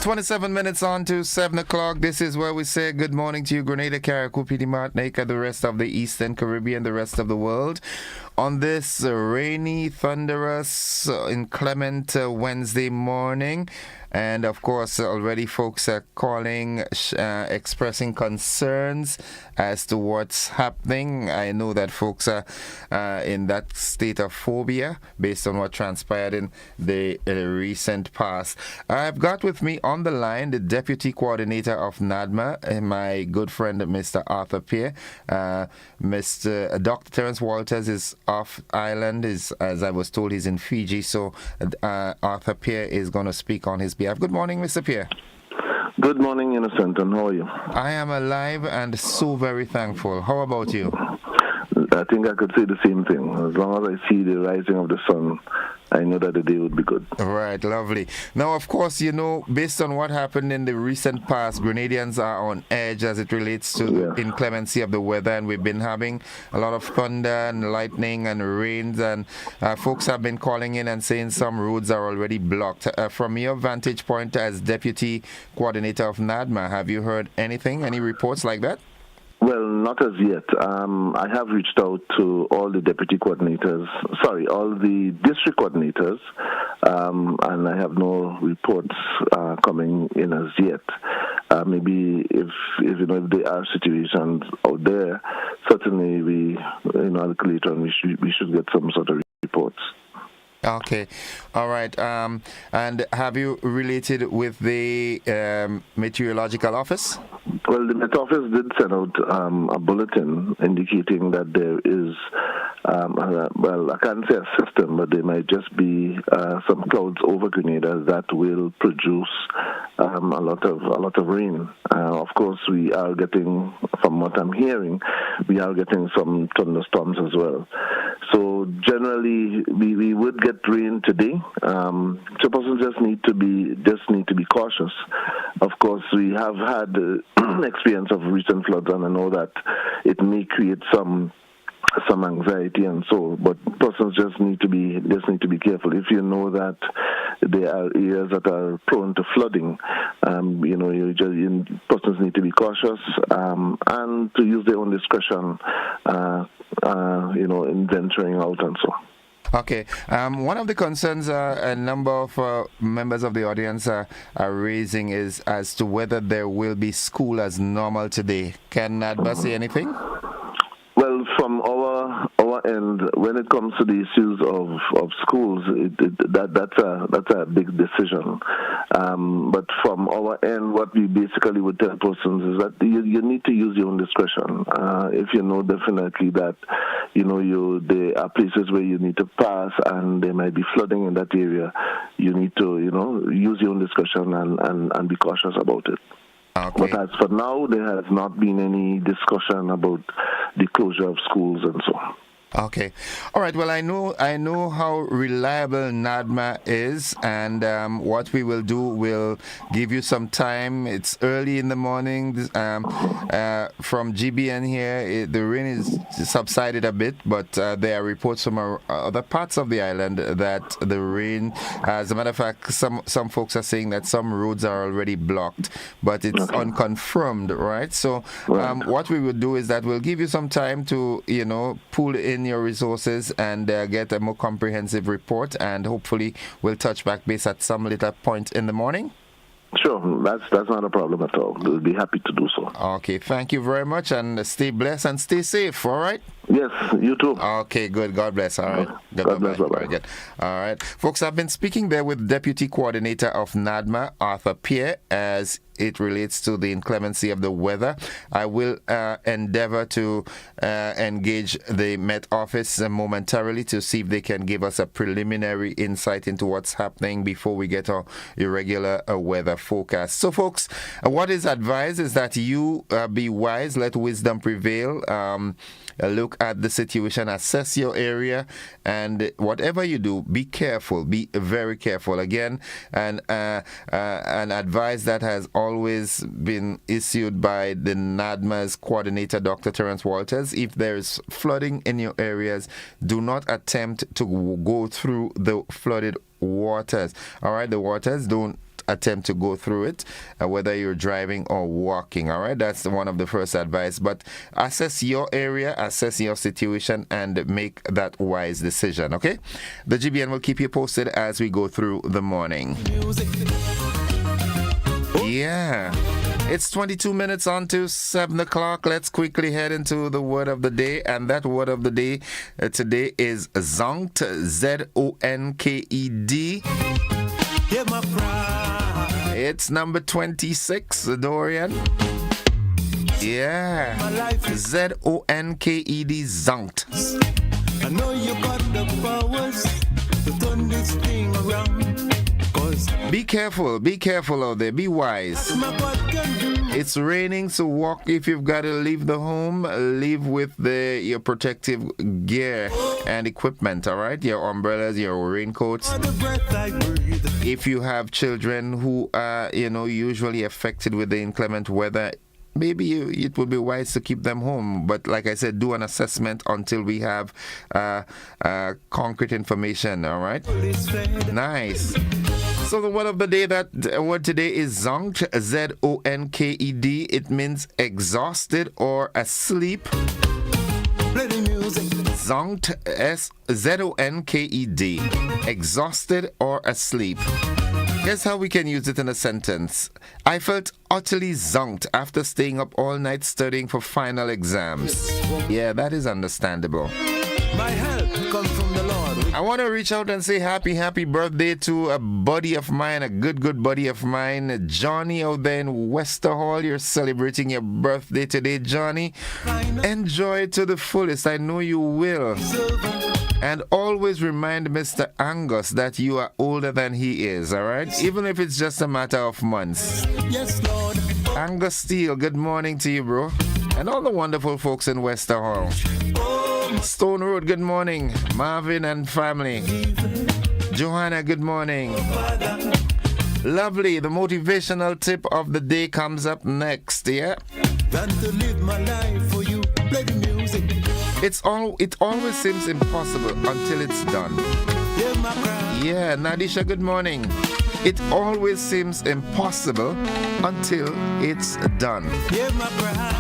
27 minutes on to 7 o'clock. This is where we say good morning to you, Grenada, Carriacou, Martinique, the rest of the Eastern Caribbean, the rest of the world. On this rainy, thunderous, inclement Wednesday morning. And of course, already folks are calling, expressing concerns as to what's happening. I know that folks are in that state of phobia based on what transpired in the recent past. I've got with me on the line the Deputy Coordinator of NADMA, my good friend Mr. Arthur Pierre. Mr. Dr. Terence Walters is off island, as I was told, he's in Fiji, so Arthur Pierre is going to speak on his behalf. Good morning, Mr. Pierre. Good morning, Innocent, and how are you? I am alive and so very thankful. How about you? I think I could say the same thing. As long as I see the rising of the sun, I know that the day would be good. Right, lovely. Now, of course, you know, based on what happened in the recent past, Grenadians are on edge as it relates to the inclemency of the weather, and we've been having a lot of thunder and lightning and rains, and folks have been calling in and saying some roads are already blocked. From your vantage point as Deputy Coordinator of NADMA, have you heard anything, any reports like that? Well, not as yet. I have reached out to all the all the district coordinators, and I have no reports coming in as yet. Maybe if there are situations out there, certainly we, later on we should get some sort of reports. Okay, all right. And have you related with the meteorological office? Well, the Met Office did send out a bulletin indicating that there is, I can't say a system, but there might just be some clouds over Grenada that will produce a lot of rain. Of course, we are getting, from what I'm hearing, we are getting some thunderstorms as well. So generally, we would get rain today. So persons just need to be cautious. Of course, we have had experience of recent floods, and I know that it may create some anxiety and so, but persons just need to be careful. If you know that there are areas that are prone to flooding, persons need to be cautious and to use their own discretion, in venturing out and so. Okay. One of the concerns a number of members of the audience are raising is as to whether there will be school as normal today. Can NADMA say anything? Well, from our end, when it comes to the issues of schools, that's a big decision. But from our end, what we basically would tell persons is that you need to use your own discretion. If you know definitely that there are places where you need to pass and there might be flooding in that area, you need to use your own discretion and be cautious about it. Okay. But as for now, there has not been any discussion about the closure of schools and so on. Okay. All right. Well, I know how reliable NADMA is, and what we will do, we'll give you some time. It's early in the morning. From GBN here, the rain is subsided a bit, but there are reports from other parts of the island that the rain, as a matter of fact, some folks are saying that some roads are already blocked, but it's unconfirmed, right? So what we will do is that we'll give you some time to, pull in your resources and get a more comprehensive report, and hopefully we'll touch back base at some little point in the morning. Sure, that's not a problem at all. We'll be happy to do so. Okay, thank you very much, and stay blessed and stay safe, all right? Yes, you too. Okay, good. God bless. All right. God bless. Bye-bye. Very good. All right. Folks, I've been speaking there with Deputy Coordinator of NADMA, Arthur Pierre, as it relates to the inclemency of the weather. I will endeavor to engage the Met Office momentarily to see if they can give us a preliminary insight into what's happening before we get our irregular weather forecast. So, folks, what is advised is that you be wise, let wisdom prevail. Look at the situation, assess your area, and whatever you do, be careful, be very careful. Again, and an advice that has always been issued by the NADMA's coordinator, Dr. Terence Walters. If there's flooding in your areas, do not attempt to go through the flooded waters. All right, the waters don't attempt to go through it, whether you're driving or walking. All right, that's one of the first advice. But assess your area, assess your situation, and make that wise decision. Okay, the GBN will keep you posted as we go through the morning. Yeah. It's 22 minutes on to 7 o'clock. Let's quickly head into the word of the day. And that word of the day today is zonked, Z-O-N-K-E-D. It's number 26, Dorian. Yeah. Z-O-N-K-E-D, zonked. I know you got the powers to turn this thing around. Be careful out there, be wise. It's raining, so walk. If you've got to leave the home, leave with your protective gear and equipment, all right? Your umbrellas, your raincoats. If you have children who are, usually affected with the inclement weather, maybe it would be wise to keep them home. But like I said, do an assessment until we have concrete information, all right? Nice. So the word of the day, that word today is zonked, Z-O-N-K-E-D. It means exhausted or asleep. Zonked, Z-O-N-K-E-D. Exhausted or asleep. Guess how we can use it in a sentence? I felt utterly zonked after staying up all night studying for final exams. Yeah, that is understandable. My help comes from the Lord. I want to reach out and say happy birthday to a buddy of mine, a good buddy of mine, Johnny out there in Wester Hall. You're celebrating your birthday today, Johnny. Enjoy it to the fullest. I know you will. And always remind Mr. Angus that you are older than he is, all right? Even if it's just a matter of months. Yes, Lord. Angus Steele, good morning to you, bro. And all the wonderful folks in Wester Hall. Stone Road, good morning. Marvin and family. Johanna, good morning. Lovely. The motivational tip of the day comes up next, yeah? Than to live my life for you. Play the music. It always seems impossible until it's done. Yeah, Nadisha, good morning. It always seems impossible until it's done.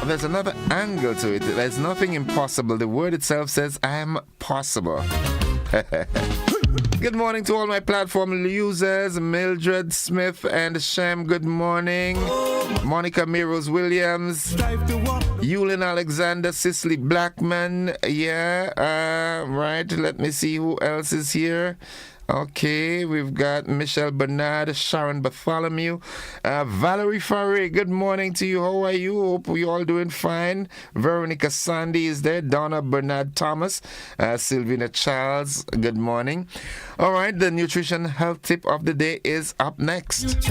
There's another angle to it. There's nothing impossible. The word itself says, I am possible. Good morning to all my platform users, Mildred Smith and Shem, good morning. Monica Miros Williams, Yulin Alexander, Cicely Blackman, right, let me see who else is here. Okay, we've got Michelle Bernard, Sharon Bartholomew, Valerie Farre, good morning to you. How are you? Hope you all doing fine. Veronica Sandy is there. Donna Bernard Thomas, Sylvina Charles, good morning. All right, the nutrition health tip of the day is up next.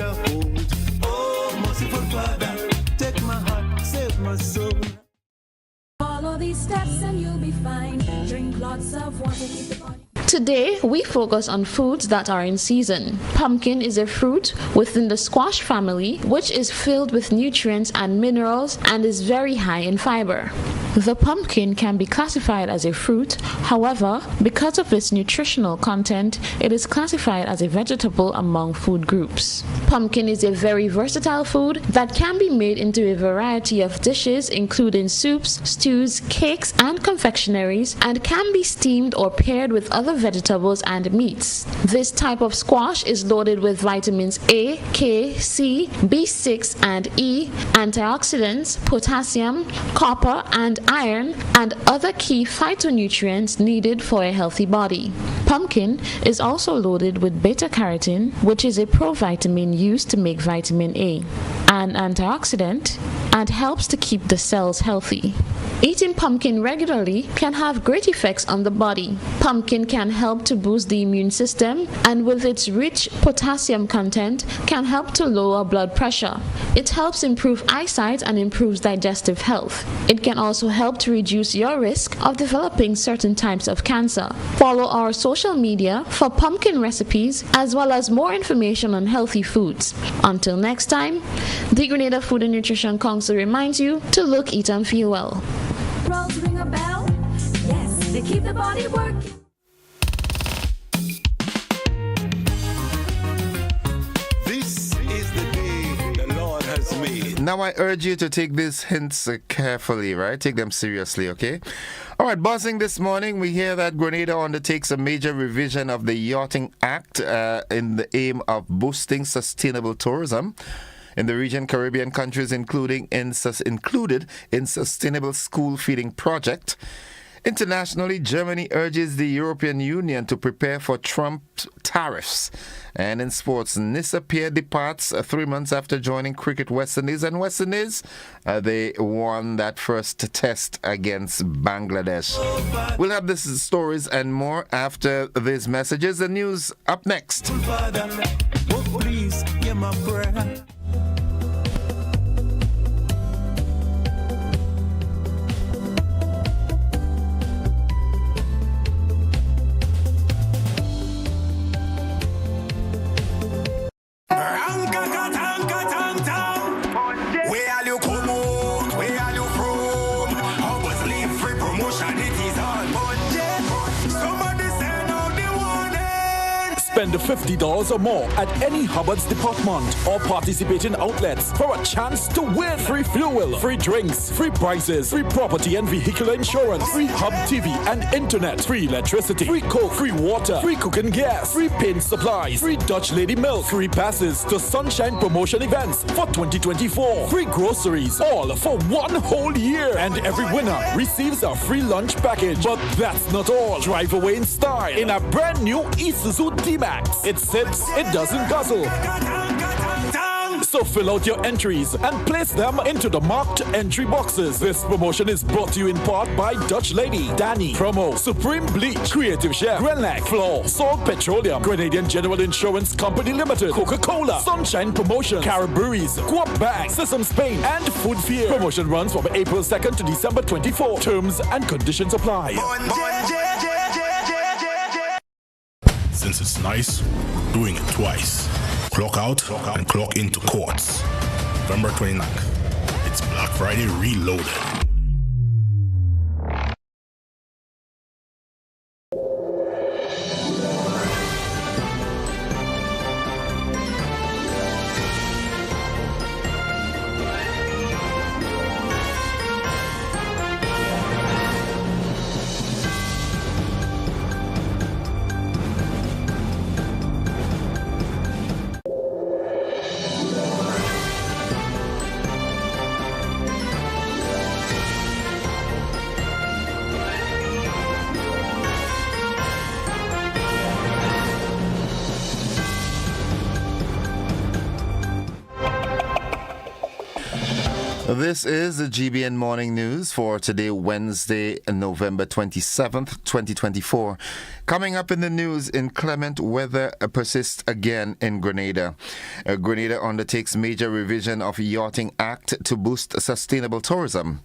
Follow these steps and you'll be fine. Drink lots of water, keep the body. Today, we focus on foods that are in season. Pumpkin is a fruit within the squash family, which is filled with nutrients and minerals and is very high in fiber. The pumpkin can be classified as a fruit. However, because of its nutritional content, it is classified as a vegetable among food groups. Pumpkin is a very versatile food that can be made into a variety of dishes, including soups, stews, cakes, and confectionaries, and can be steamed or paired with other vegetables and meats. This type of squash is loaded with vitamins A, K, C, B6 and E, antioxidants, potassium, copper and iron, and other key phytonutrients needed for a healthy body. Pumpkin is also loaded with beta-carotene, which is a provitamin used to make vitamin A, an antioxidant, and helps to keep the cells healthy. Eating pumpkin regularly can have great effects on the body. Pumpkin can help to boost the immune system, and with its rich potassium content can help to lower blood pressure. It helps improve eyesight and improves digestive health. It can also help to reduce your risk of developing certain types of cancer. Follow our social media for pumpkin recipes as well as more information on healthy foods. Until next time, the Grenada Food and Nutrition Council reminds you to look, eat and feel well. Rolls ring a bell? Yes, they keep the body working. This Now I urge you to take these hints carefully, right? Take them seriously, okay? All right, buzzing this morning, we hear that Grenada undertakes a major revision of the Yachting Act in the aim of boosting sustainable tourism in the region. Caribbean countries included in Sustainable School Feeding Project. Internationally, Germany urges the European Union to prepare for Trump tariffs. And in sports, Nissa Pierre departs 3 months after joining Cricket West Indies. And West Indies, they won that first test against Bangladesh. We'll have these stories and more after these messages. The news up next. Father, oh, please hear my prayer. Spend $50 or more at any Hubbard's department or participating outlets for a chance to win free fuel, free drinks, free prizes, free property and vehicle insurance, free Hub TV and internet, free electricity, free coke, free water, free cooking gas, free paint supplies, free Dutch Lady milk, free passes to Sunshine promotion events for 2024, free groceries, all for 1 whole year. And every winner receives a free lunch package. But that's not all. Drive away in style in a brand new Isuzu D-Max. It sits, it doesn't guzzle. So fill out your entries and place them into the marked entry boxes. This promotion is brought to you in part by Dutch Lady, Danny, Promo, Supreme Bleach, Creative Chef, Grenlac, Floor, Salt Petroleum, Grenadian General Insurance Company Limited, Coca-Cola, Sunshine Promotion, Caribberies, Guap Bag, Sesame Spain, and Food Fear. Promotion runs from April 2nd to December 24. Terms and conditions apply. Since it's nice, doing it twice. Clock out and clock into courts. November 29th. It's Black Friday Reloaded. This is the GBN Morning News for today, Wednesday, November 27th, 2024. Coming up in the news, inclement weather persists again in Grenada. Grenada undertakes major revision of Yachting Act to boost sustainable tourism.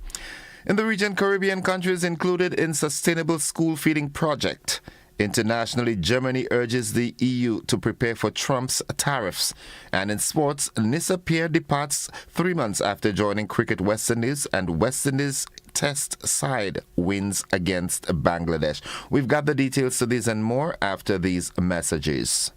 In the region, Caribbean countries included in Sustainable School Feeding Project. Internationally, Germany urges the EU to prepare for Trump's tariffs. And in sports, Nissa Pierre departs 3 months after joining Cricket West Indies, and West Indies test side wins against Bangladesh. We've got the details to this and more after these messages.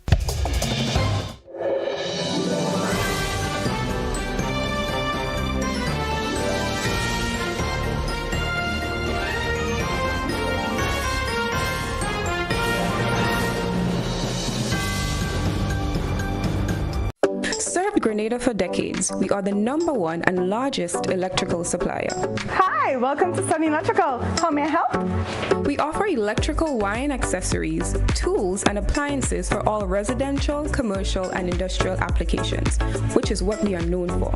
Grenada for decades. We are the #1 and largest electrical supplier. Hi, welcome to Sunny Electrical. How may I help? We offer electrical wire and accessories, tools, and appliances for all residential, commercial, and industrial applications, which is what we are known for.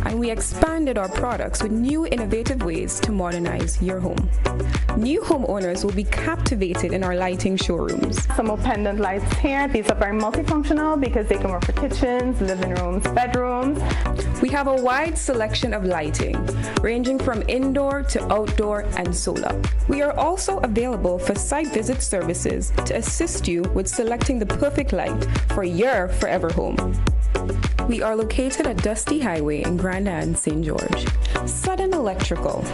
And we expanded our products with new innovative ways to modernize your home. New homeowners will be captivated in our lighting showrooms. Some more pendant lights here. These are very multifunctional because they can work for kitchens, living rooms, bedrooms. We have a wide selection of lighting, ranging from indoor to outdoor and solar. We are also available for site visit services to assist you with selecting the perfect light for your forever home. We are located at Dusty Highway in Grenada and St. George. Sudden Electrical.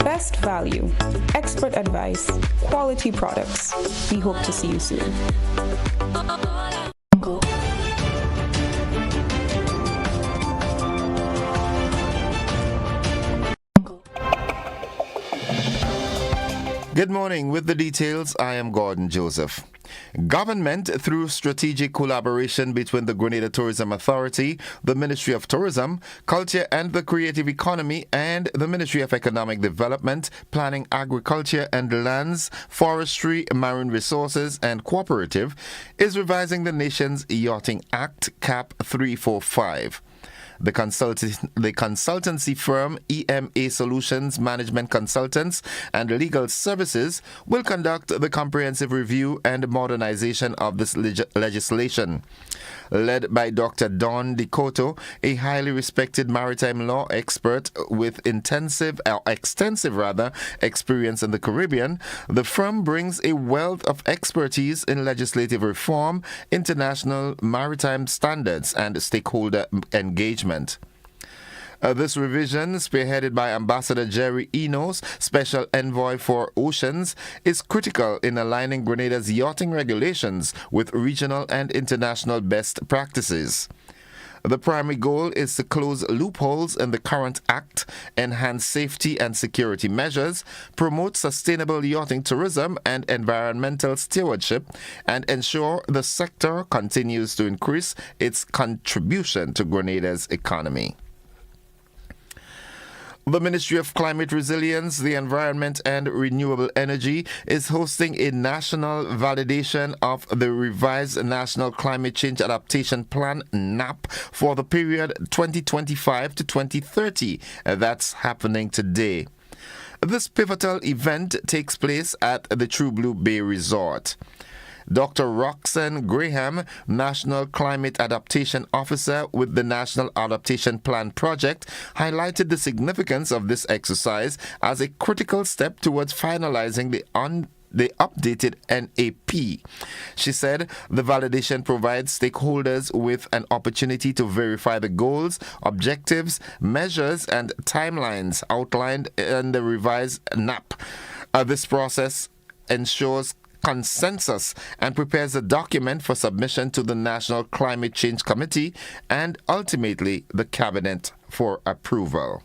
Best value, expert advice, quality products. We hope to see you soon. Good morning. With the details, I am Gordon Joseph. Government, through strategic collaboration between the Grenada Tourism Authority, the Ministry of Tourism, Culture and the Creative Economy, and the Ministry of Economic Development, Planning, Agriculture and Lands, Forestry, Marine Resources and Cooperative, is revising the nation's Yachting Act, Cap 345. The consultancy firm EMA Solutions Management Consultants and Legal Services will conduct the comprehensive review and modernization of this legislation. Led by Dr. Don DeCoto, a highly respected maritime law expert with extensive experience in the Caribbean, the firm brings a wealth of expertise in legislative reform, international maritime standards, and stakeholder engagement. This revision, spearheaded by Ambassador Jerry Enos, Special Envoy for Oceans, is critical in aligning Grenada's yachting regulations with regional and international best practices. The primary goal is to close loopholes in the current act, enhance safety and security measures, promote sustainable yachting tourism and environmental stewardship, and ensure the sector continues to increase its contribution to Grenada's economy. The Ministry of Climate Resilience, the Environment and Renewable Energy is hosting a national validation of the revised National Climate Change Adaptation Plan, NAP, for the period 2025 to 2030. That's happening today. This pivotal event takes place at the True Blue Bay Resort. Dr. Roxanne Graham, National Climate Adaptation Officer with the National Adaptation Plan Project, highlighted the significance of this exercise as a critical step towards finalizing the updated NAP. She said the validation provides stakeholders with an opportunity to verify the goals, objectives, measures, and timelines outlined in the revised NAP. This process ensures consensus and prepares a document for submission to the National Climate Change Committee and ultimately the Cabinet for approval.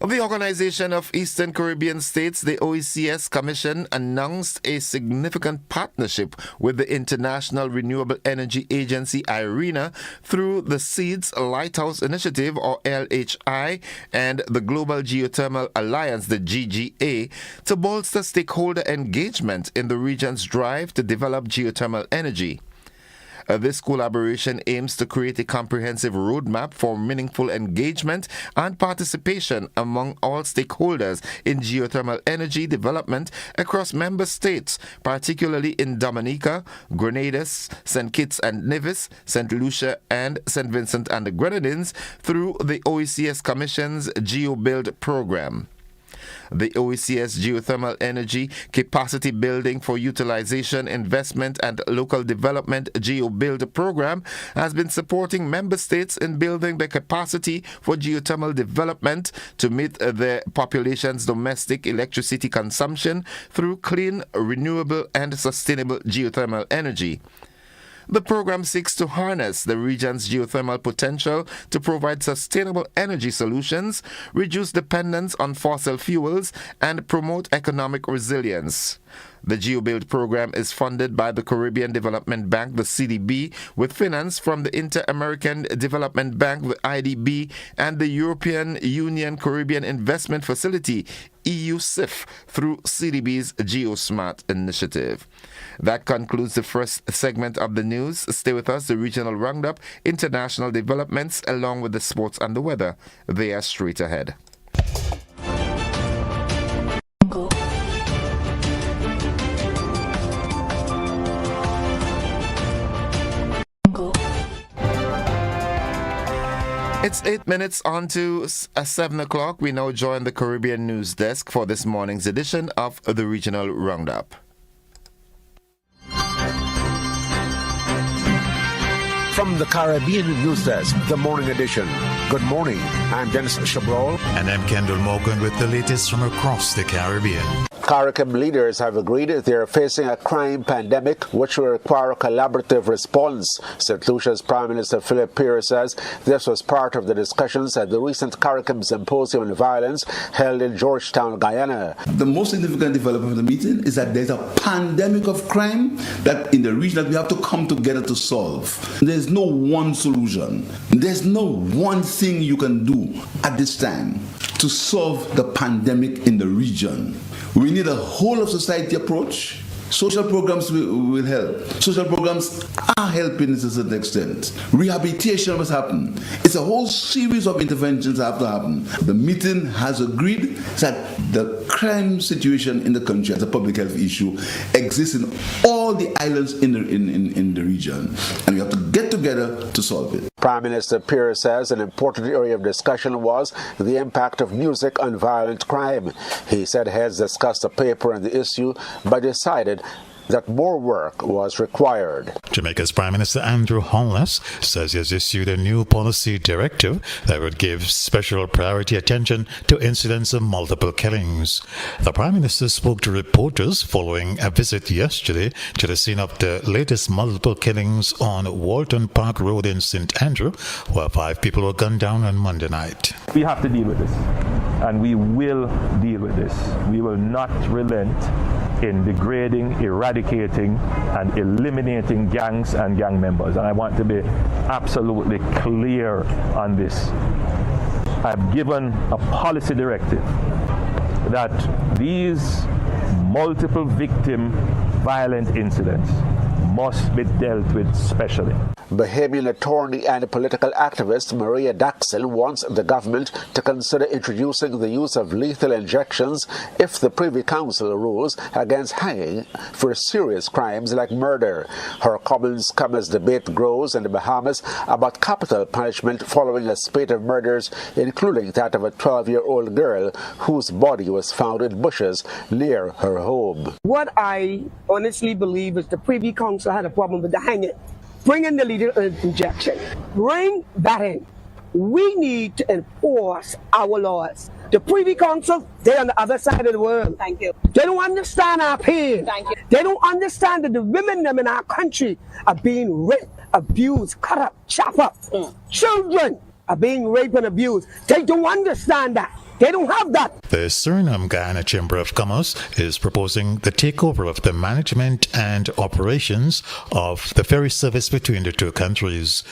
The Organization of Eastern Caribbean States, the OECS Commission, announced a significant partnership with the International Renewable Energy Agency, IRENA, through the SEEDS Lighthouse Initiative, or LHI, and the Global Geothermal Alliance, the GGA, to bolster stakeholder engagement in the region's drive to develop geothermal energy. This collaboration aims to create a comprehensive roadmap for meaningful engagement and participation among all stakeholders in geothermal energy development across member states, particularly in Dominica, Grenada, St. Kitts and Nevis, St. Lucia, and St. Vincent and the Grenadines through the OECS Commission's GeoBuild program. The OECS Geothermal Energy Capacity Building for Utilization, Investment and Local Development GeoBuild program has been supporting member states in building the capacity for geothermal development to meet their population's domestic electricity consumption through clean, renewable and sustainable geothermal energy. The program seeks to harness the region's geothermal potential to provide sustainable energy solutions, reduce dependence on fossil fuels, and promote economic resilience. The GeoBuild program is funded by the Caribbean Development Bank, the CDB, with finance from the Inter-American Development Bank, the IDB, and the European Union Caribbean Investment Facility, EUCIF, through CDB's GeoSmart initiative. That concludes the first segment of the news. Stay with us. The regional roundup, international developments, along with the sports and the weather. They are straight ahead. It's 8 minutes on to 7 o'clock. We now join the Caribbean News Desk for this morning's edition of the Regional Roundup. From the Caribbean News Desk, the morning edition. Good morning. I'm Dennis Chabrol. And I'm Kendall Morgan with the latest from across the Caribbean. CARICOM leaders have agreed they are facing a crime pandemic which will require a collaborative response. St. Lucia's Prime Minister Philip Pierce says this was part of the discussions at the recent CARICOM Symposium on Violence held in Georgetown, Guyana. The most significant development of the meeting is that there's a pandemic of crime that in the region that we have to come together to solve. There's no one solution. There's no one thing you can do at this time to solve the pandemic in the region. We need a whole of society approach. Social programs will help. Social programs are helping to a certain extent. Rehabilitation must happen. It's a whole series of interventions that have to happen. The meeting has agreed that the crime situation in the country as a public health issue exists in all the islands in the region. And we have to get together to solve it. Prime Minister Pierce says an important area of discussion was the impact of music on violent crime. He said heads discussed a paper on the issue but decided that more work was required. Jamaica's Prime Minister Andrew Holness says he has issued a new policy directive that would give special priority attention to incidents of multiple killings. The Prime Minister spoke to reporters following a visit yesterday to the scene of the latest multiple killings on Walton Park Road in St. Andrew, where 5 people were gunned down on Monday night. We have to deal with this, and we will deal with this. We will not relent in degrading, eradicating, and eliminating gangs and gang members. And I want to be absolutely clear on this. I've given a policy directive that these multiple victim violent incidents must be dealt with specially. Bahamian attorney and political activist Maria Daxon wants the government to consider introducing the use of lethal injections if the Privy Council rules against hanging for serious crimes like murder. Her comments come as debate grows in the Bahamas about capital punishment following a spate of murders, including that of a 12-year-old girl whose body was found in bushes near her home. What I honestly believe is the Privy Council had a problem with the hanging. Bring in the lethal injection. Bring that in. We need to enforce our laws. The Privy Council, they're on the other side of the world. Thank you. They don't understand our pain. Thank you. They don't understand that the women them in our country are being raped, abused, cut up, chopped up. Children are being raped and abused. They don't understand that. They don't have that. The Suriname Guyana Chamber of Commerce is proposing the takeover of the management and operations of the ferry service between the two countries.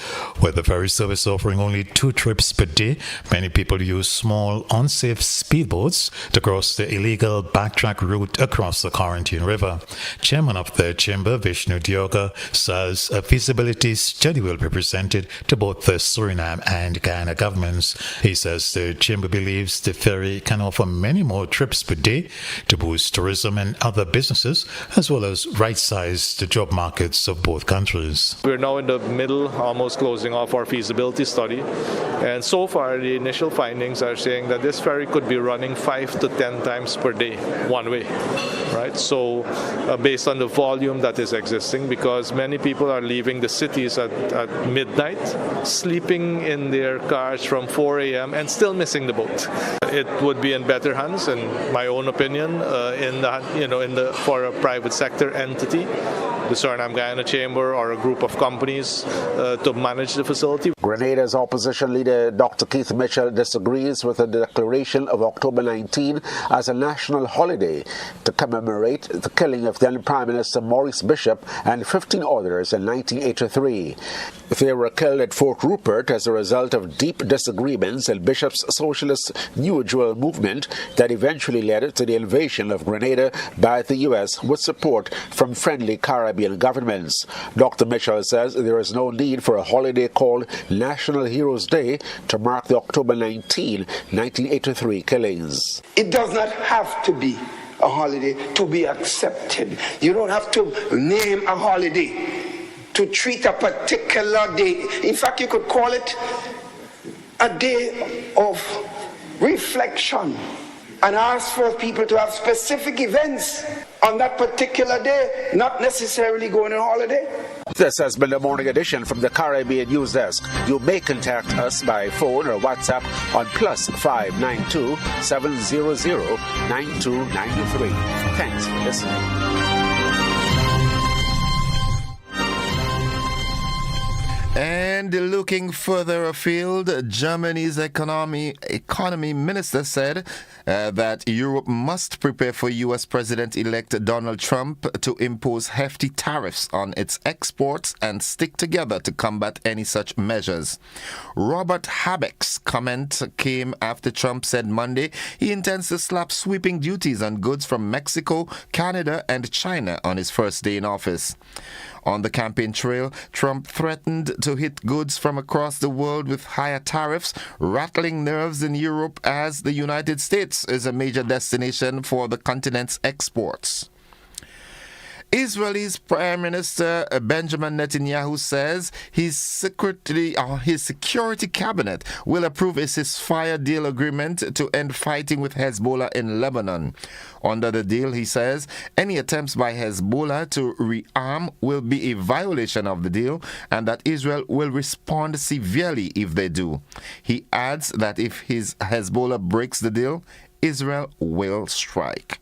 With the ferry service offering only 2 trips per day, many people use small, unsafe speedboats to cross the illegal backtrack route across the Quarantine River. Chairman of the chamber, Vishnu Dioga, says a feasibility study will be presented to both the Suriname and Guyana governments. He says the chamber believes the ferry can offer many more trips per day to boost tourism and other businesses, as well as right-size the job markets of both countries. We're now in the middle, almost closing off our feasibility study, and so far the initial findings are saying that this ferry could be running 5 to 10 times per day, one way, right? So based on the volume that is existing, because many people are leaving the cities at midnight, sleeping in their cars from 4 a.m. and still missing the boat. It would be in better hands, in my own opinion, for a private sector entity, the Suriname Guyana Chamber or a group of companies to manage the facility. Grenada's opposition leader Dr. Keith Mitchell disagrees with the declaration of October 19 as a national holiday to commemorate the killing of then Prime Minister Maurice Bishop and 15 others in 1983. They were killed at Fort Rupert as a result of deep disagreements in Bishop's socialist New Jewel movement that eventually led to the invasion of Grenada by the U.S. with support from friendly Caribbean governments. Dr. Mitchell says there is no need for a holiday called National Heroes Day to mark the October 19, 1983 killings. It does not have to be a holiday to be accepted. You don't have to name a holiday to treat a particular day. In fact, you could call it a day of reflection and ask for people to have specific events on that particular day, not necessarily going on holiday. This has been the morning edition from the Caribbean News Desk. You may contact us by phone or WhatsApp on +592 700 9293. Thanks for listening. And looking further afield, Germany's economy minister said that Europe must prepare for U.S. President-elect Donald Trump to impose hefty tariffs on its exports and stick together to combat any such measures. Robert Habeck's comment came after Trump said Monday he intends to slap sweeping duties on goods from Mexico, Canada, and China on his first day in office. On the campaign trail, Trump threatened to hit goods from across the world with higher tariffs, rattling nerves in Europe as the United States is a major destination for the continent's exports. Israel's Prime Minister Benjamin Netanyahu says his security cabinet will approve a ceasefire deal agreement to end fighting with Hezbollah in Lebanon. Under the deal, he says, any attempts by Hezbollah to rearm will be a violation of the deal and that Israel will respond severely if they do. He adds that if Hezbollah breaks the deal, Israel will strike.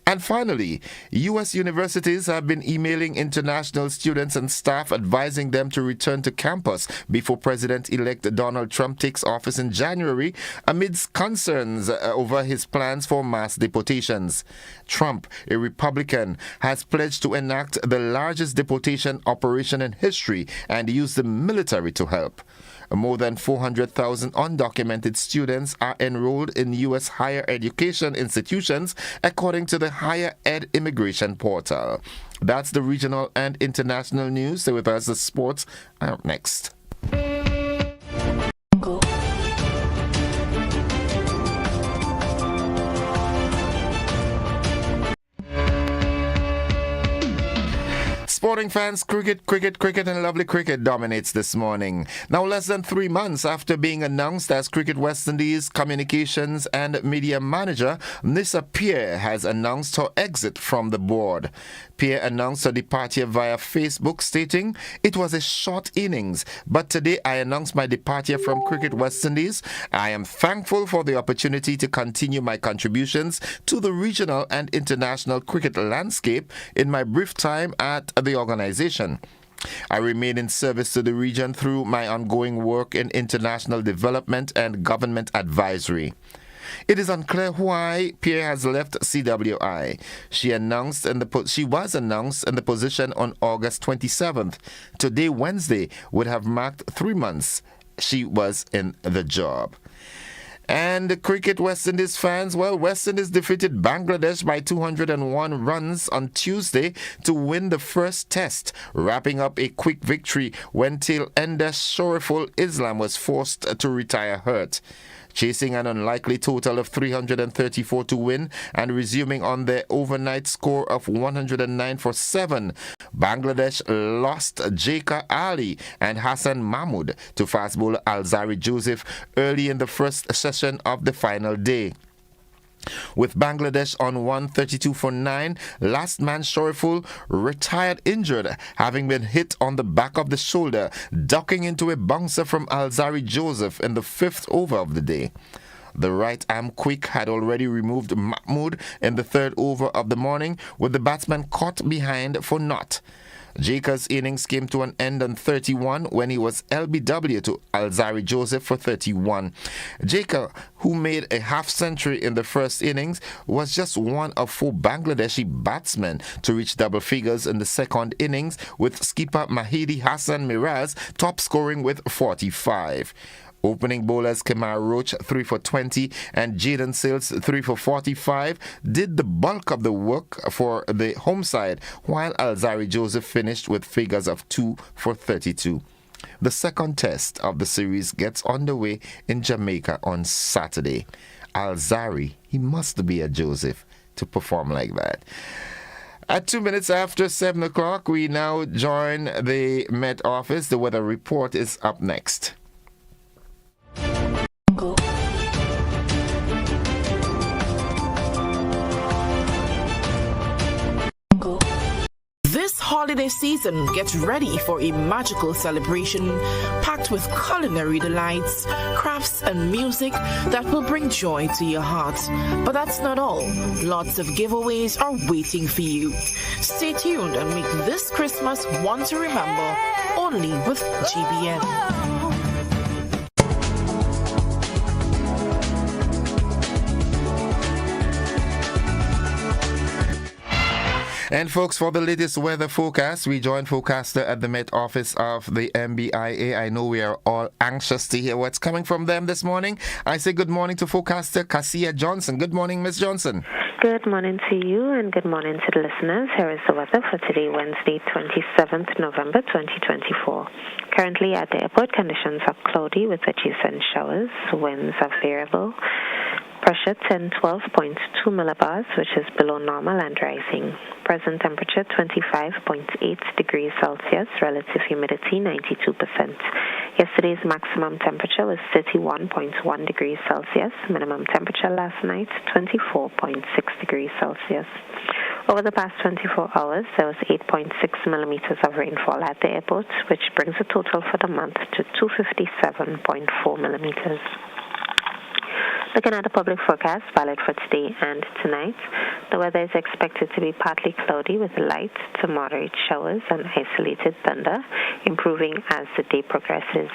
And finally, U.S. universities have been emailing international students and staff advising them to return to campus before President-elect Donald Trump takes office in January amidst concerns over his plans for mass deportations. Trump, a Republican, has pledged to enact the largest deportation operation in history and use the military to help. More than 400,000 undocumented students are enrolled in U.S. higher education institutions, according to the Higher Ed Immigration Portal. That's the regional and international news. Stay with us. The sports are up next. Sporting fans, cricket and lovely cricket dominates this morning. Now, less than 3 months after being announced as Cricket West Indies Communications and Media Manager, Nissa Pierre has announced her exit from the board. Pierre announced her departure via Facebook, stating, "It was a short innings, but today I announced my departure from Cricket West Indies. I am thankful for the opportunity to continue my contributions to the regional and international cricket landscape in my brief time at the organization. I remain in service to the region through my ongoing work in international development and government advisory." It is unclear why Pierre has left CWI. She was announced in the position on August 27th. Today, Wednesday, would have marked 3 months she was in the job. And Cricket West Indies fans, well, West Indies defeated Bangladesh by 201 runs on Tuesday to win the first test, wrapping up a quick victory when tail ender Shoriful Islam was forced to retire hurt. Chasing an unlikely total of 334 to win and resuming on their overnight score of 109 for 7, Bangladesh lost Jaika Ali and Hassan Mahmood to fast bowler Alzari Joseph early in the first session of the final day. With Bangladesh on 132 for 9, last man Shoriful retired injured, having been hit on the back of the shoulder, ducking into a bouncer from Alzari Joseph in the 5th over of the day. The right arm quick had already removed Mahmood in the 3rd over of the morning, with the batsman caught behind for naught. Jaika's innings came to an end on 31 when he was LBW to Alzari Joseph for 31. Jaika, who made a half-century in the first innings, was just one of 4 Bangladeshi batsmen to reach double figures in the second innings, with skipper Mahidi Hassan Miraz top scoring with 45. Opening bowlers Kemar Roach 3 for 20 and Jaden Sales 3 for 45 did the bulk of the work for the home side, while Alzari Joseph finished with figures of 2 for 32. The second test of the series gets underway in Jamaica on Saturday. Alzari, he must be a Joseph to perform like that. At 2 minutes after 7 o'clock, we now join the Met Office. The weather report is up next. This holiday holiday season, get ready for a magical celebration packed with culinary delights, crafts, and music that will bring joy to your heart. But that's not all. Lots of giveaways are waiting for you. Stay tuned and make this Christmas one to remember only with GBN. And folks, for the latest weather forecast, we join forecaster at the Met Office of the MBIA. I know we are all anxious to hear what's coming from them this morning. I say good morning to forecaster Cassia Johnson. Good morning, Miss Johnson. Good morning to you and good morning to the listeners. Here is the weather for today, Wednesday, 27th November 2024. Currently at the airport, conditions are cloudy with adjacent showers. Winds are variable. Pressure 1012.2 millibars, which is below normal and rising. Present temperature 25.8 degrees Celsius, relative humidity 92%. Yesterday's maximum temperature was 31.1 degrees Celsius. Minimum temperature last night 24.6 degrees Celsius. Over the past 24 hours, there was 8.6 millimeters of rainfall at the airport, which brings the total for the month to 257.4 millimeters. Looking at the public forecast valid for today and tonight, the weather is expected to be partly cloudy with light to moderate showers and isolated thunder, improving as the day progresses.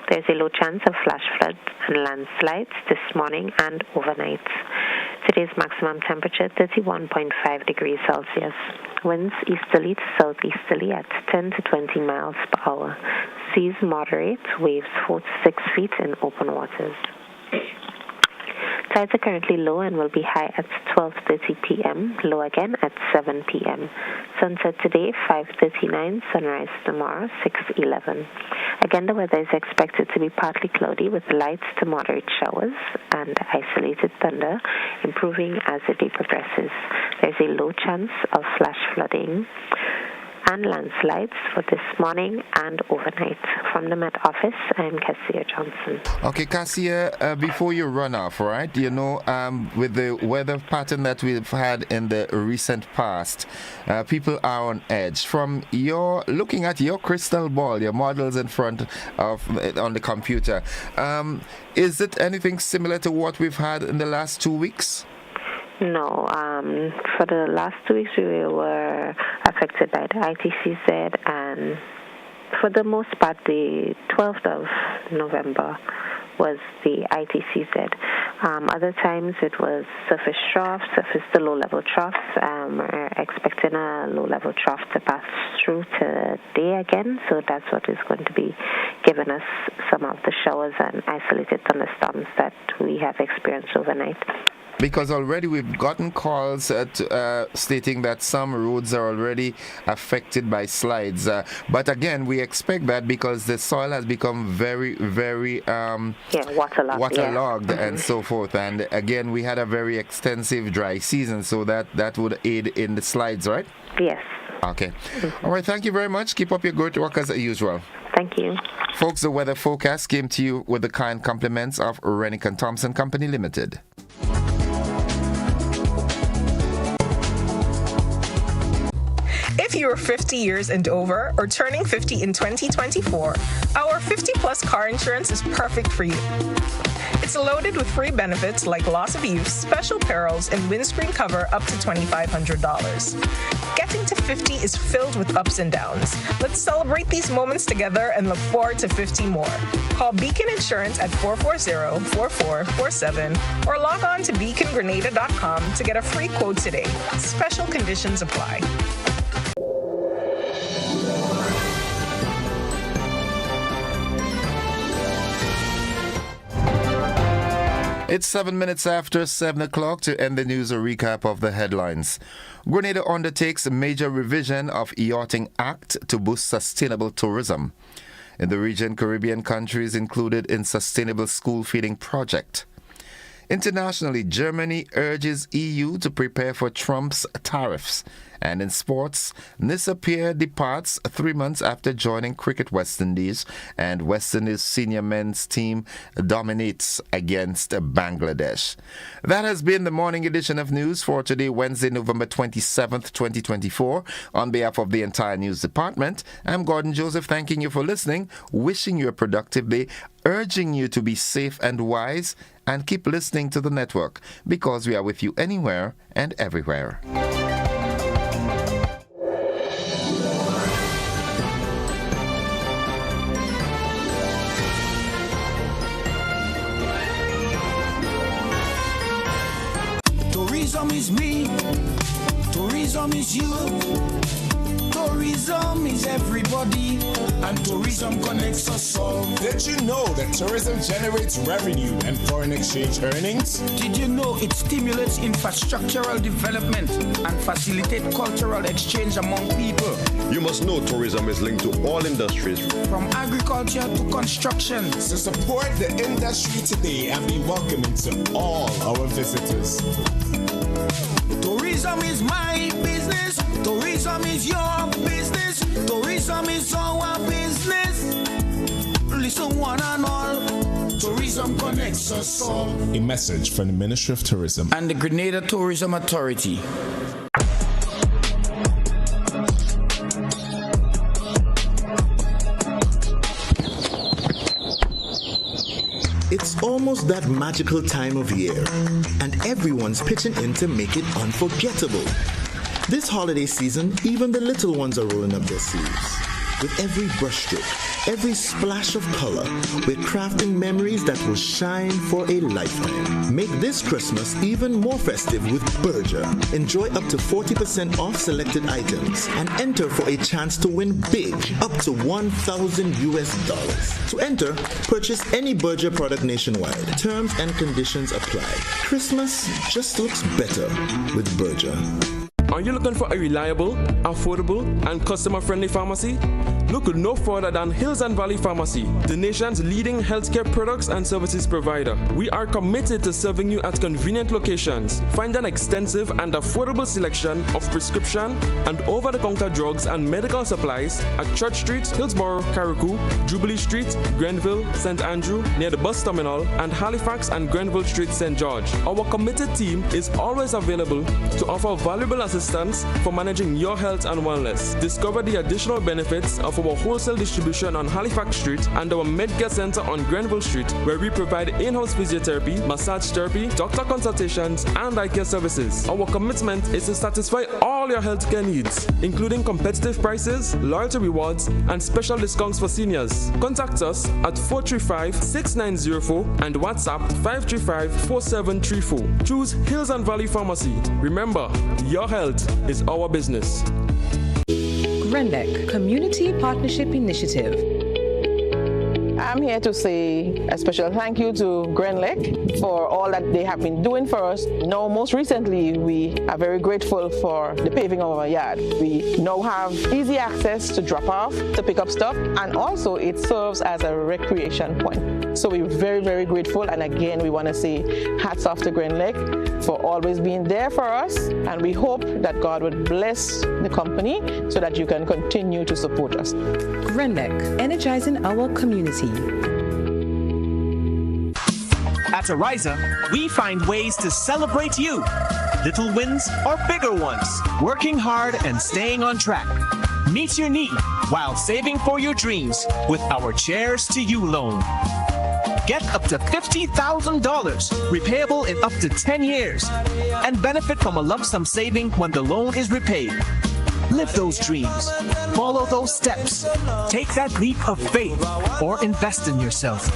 There is a low chance of flash floods and landslides this morning and overnight. Today's maximum temperature 31.5 degrees Celsius. Winds easterly to southeasterly at 10 to 20 miles per hour. Seas moderate, waves 4 to 6 feet in open waters. Tides are currently low and will be high at 12:30 p.m., low again at 7 p.m. Sunset today, 5:39, sunrise tomorrow, 6:11. Again, the weather is expected to be partly cloudy with light to moderate showers and isolated thunder, improving as the day progresses. There's a low chance of flash flooding and landslides for this morning and overnight. From the Met Office, I'm Cassia Johnson. Okay, Cassia, before you run off, right, with the weather pattern that we've had in the recent past, people are on edge. From looking at your crystal ball, your models in front of on the computer, is it anything similar to what we've had in the last 2 weeks? No, for the last 2 weeks we were affected by the ITCZ, and for the most part the 12th of November was the ITCZ. Other times it was surface troughs, surface to low-level troughs. We're expecting a low-level trough to pass through today again, so that's what is going to be giving us some of the showers and isolated thunderstorms that we have experienced overnight. Because already we've gotten calls stating that some roads are already affected by slides. But again, we expect that because the soil has become very, very waterlogged and so forth. And again, we had a very extensive dry season, so that would aid in the slides, right? Yes. Okay. All right, thank you very much. Keep up your good work as usual. Thank you. Folks, the weather forecast came to you with the kind compliments of Rennick & Thompson Company Limited. If you're 50 years and over or turning 50 in 2024, our 50-plus car insurance is perfect for you. It's loaded with free benefits like loss of use, special perils, and windscreen cover up to $2,500. Getting to 50 is filled with ups and downs. Let's celebrate these moments together and look forward to 50 more. Call Beacon Insurance at 440-4447 or log on to beacongrenada.com to get a free quote today. Special conditions apply. It's 7 minutes after 7 o'clock. To end the news, a recap of the headlines. Grenada undertakes a major revision of Yachting Act to boost sustainable tourism. In the region, Caribbean countries included in Sustainable School Feeding Project. Internationally, Germany urges EU to prepare for Trump's tariffs. And in sports, Nisapir departs 3 months after joining Cricket West Indies, and West Indies senior men's team dominates against Bangladesh. That has been the morning edition of news for today, Wednesday, November 27th, 2024. On behalf of the entire news department, I'm Gordon Joseph, thanking you for listening, wishing you a productive day, urging you to be safe and wise, and keep listening to the network, because we are with you anywhere and everywhere. Tourism is me, tourism is you, tourism is everybody, and tourism connects us all. Did you know that tourism generates revenue and foreign exchange earnings? Did you know it stimulates infrastructural development and facilitates cultural exchange among people? You must know tourism is linked to all industries, from agriculture to construction. So support the industry today and be welcoming to all our visitors. Tourism is my business. Tourism is your business. Tourism is our business. Listen, one and all. Tourism connects us all. A message from the Ministry of Tourism and the Grenada Tourism Authority. It's almost that magical time of year, and everyone's pitching in to make it unforgettable. This holiday season, even the little ones are rolling up their sleeves. With every brushstroke, every splash of color, we're crafting memories that will shine for a lifetime. Make this Christmas even more festive with Berger. Enjoy up to 40% off selected items and enter for a chance to win big, up to $1,000. To enter, purchase any Berger product nationwide. Terms and conditions apply. Christmas just looks better with Berger. Are you looking for a reliable, affordable, and customer-friendly pharmacy? Look no further than Hills and Valley Pharmacy, the nation's leading healthcare products and services provider. We are committed to serving you at convenient locations. Find an extensive and affordable selection of prescription and over-the-counter drugs and medical supplies at Church Street, Hillsborough, Carriacou, Jubilee Street, Grenville, St. Andrew, near the bus terminal, and Halifax and Grenville Street, St. George. Our committed team is always available to offer valuable assistance for managing your health and wellness. Discover the additional benefits of our wholesale distribution on Halifax Street and our Medcare Center on Grenville Street, where we provide in-house physiotherapy, massage therapy, doctor consultations, and eye care services. Our commitment is to satisfy all your healthcare needs, including competitive prices, loyalty rewards, and special discounts for seniors. Contact us at 435-6904 and WhatsApp 535-4734. Choose Hills and Valley Pharmacy. Remember, your health is our business. Grenlec Community Partnership Initiative. I'm here to say a special thank you to Grenlec for all that they have been doing for us. Now, most recently, we are very grateful for the paving of our yard. We now have easy access to drop off, to pick up stuff, and also it serves as a recreation point. So we're very, very grateful, and again, we want to say hats off to Grenlec for always being there for us, and we hope that God would bless the company so that you can continue to support us. Grenlec, energizing our community. At Ariza, we find ways to celebrate you. Little wins or bigger ones. Working hard and staying on track. Meet your need while saving for your dreams with our Cheers to You loan. Get up to $50,000, repayable in up to 10 years, and benefit from a lump sum saving when the loan is repaid. Live those dreams. Follow those steps. Take that leap of faith or invest in yourself.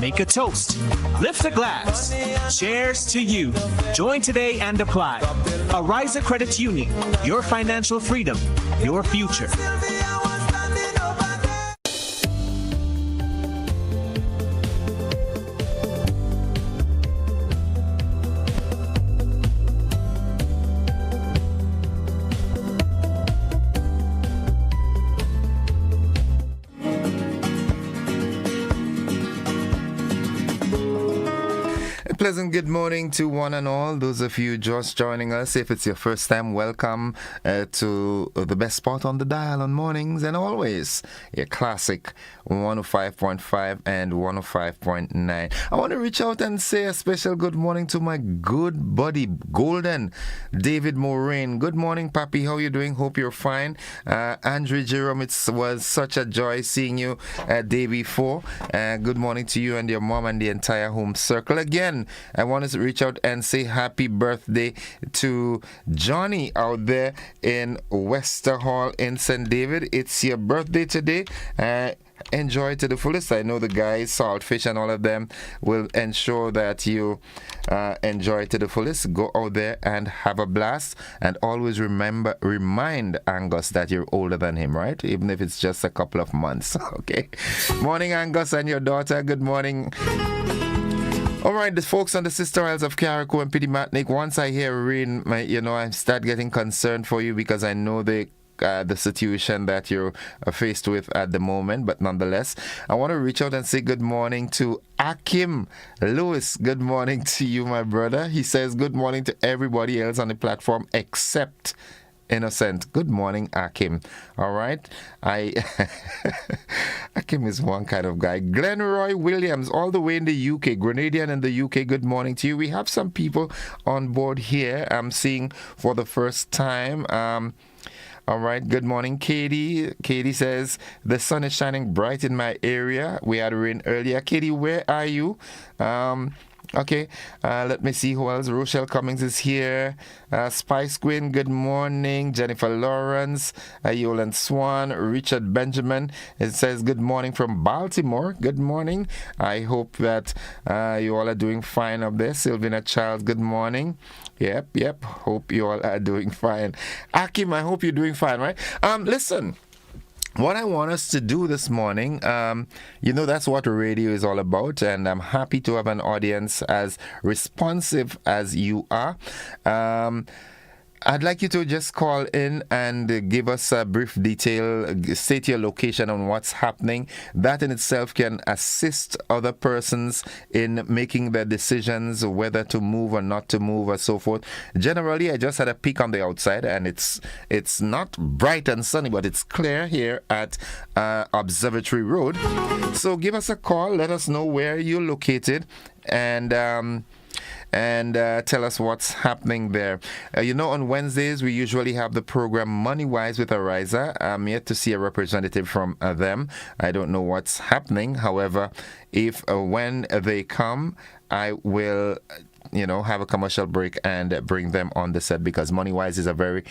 Make a toast. Lift a glass. Cheers to you. Join today and apply. Ariza Credit Union. Your financial freedom. Your future. pleasant good morning to one and all. Those of you just joining us, if it's your first time, welcome to the best spot on the dial on mornings and always your classic 105.5 and 105.9. I want to reach out and say a special good morning to my good buddy, Golden David Moraine. Good morning, Papi. How you doing? Hope you're fine. Andrew Jerome, it was such a joy seeing you day before. Good morning to you and your mom and the entire home circle. Again, I want to reach out and say happy birthday to Johnny out there in Wester Hall in St. David. It's your birthday today. Enjoy to the fullest. I know the guys, Saltfish and all of them, will ensure that you enjoy to the fullest. Go out there and have a blast, and always remind Angus that you're older than him, right? Even if it's just a couple of months. Okay. Morning, Angus, and your daughter. Good morning. All right, the folks on the Sister Isles of Carriacou and Pitimatnik, once I hear rain, I start getting concerned for you because I know the situation that you're faced with at the moment, but nonetheless, I want to reach out and say good morning to Akim Lewis. Good morning to you, my brother. He says good morning to everybody else on the platform except Innocent. Good morning, Akim. All right. Akim is one kind of guy. Glenroy Williams, all the way in the UK, Grenadian in the UK. Good morning to you. We have some people on board here I'm seeing for the first time. All right, good morning, Katie. Katie says, the sun is shining bright in my area. We had rain earlier. Katie, where are you? Okay, let me see who else. Rochelle Cummings is here. Spice Quinn, good morning. Jennifer Lawrence, Yolan Swan, Richard Benjamin. It says good morning from Baltimore. Good morning. I hope that you all are doing fine up there. Sylvina Charles, good morning. Yep. Hope you all are doing fine. Akim, I hope you're doing fine, right? Listen. What I want us to do this morning, that's what radio is all about, and I'm happy to have an audience as responsive as you are. I'd like you to just call in and give us a brief detail, state your location on what's happening. That in itself can assist other persons in making their decisions, whether to move or not to move or so forth. Generally, I just had a peek on the outside, and it's not bright and sunny, but it's clear here at Observatory Road. So give us a call, let us know where you're located, and tell us what's happening there. On Wednesdays, we usually have the program Money Wise with Ariza. I'm yet to see a representative from them. I don't know what's happening. However, when they come, I will, have a commercial break and bring them on the set, because Money Wise is a very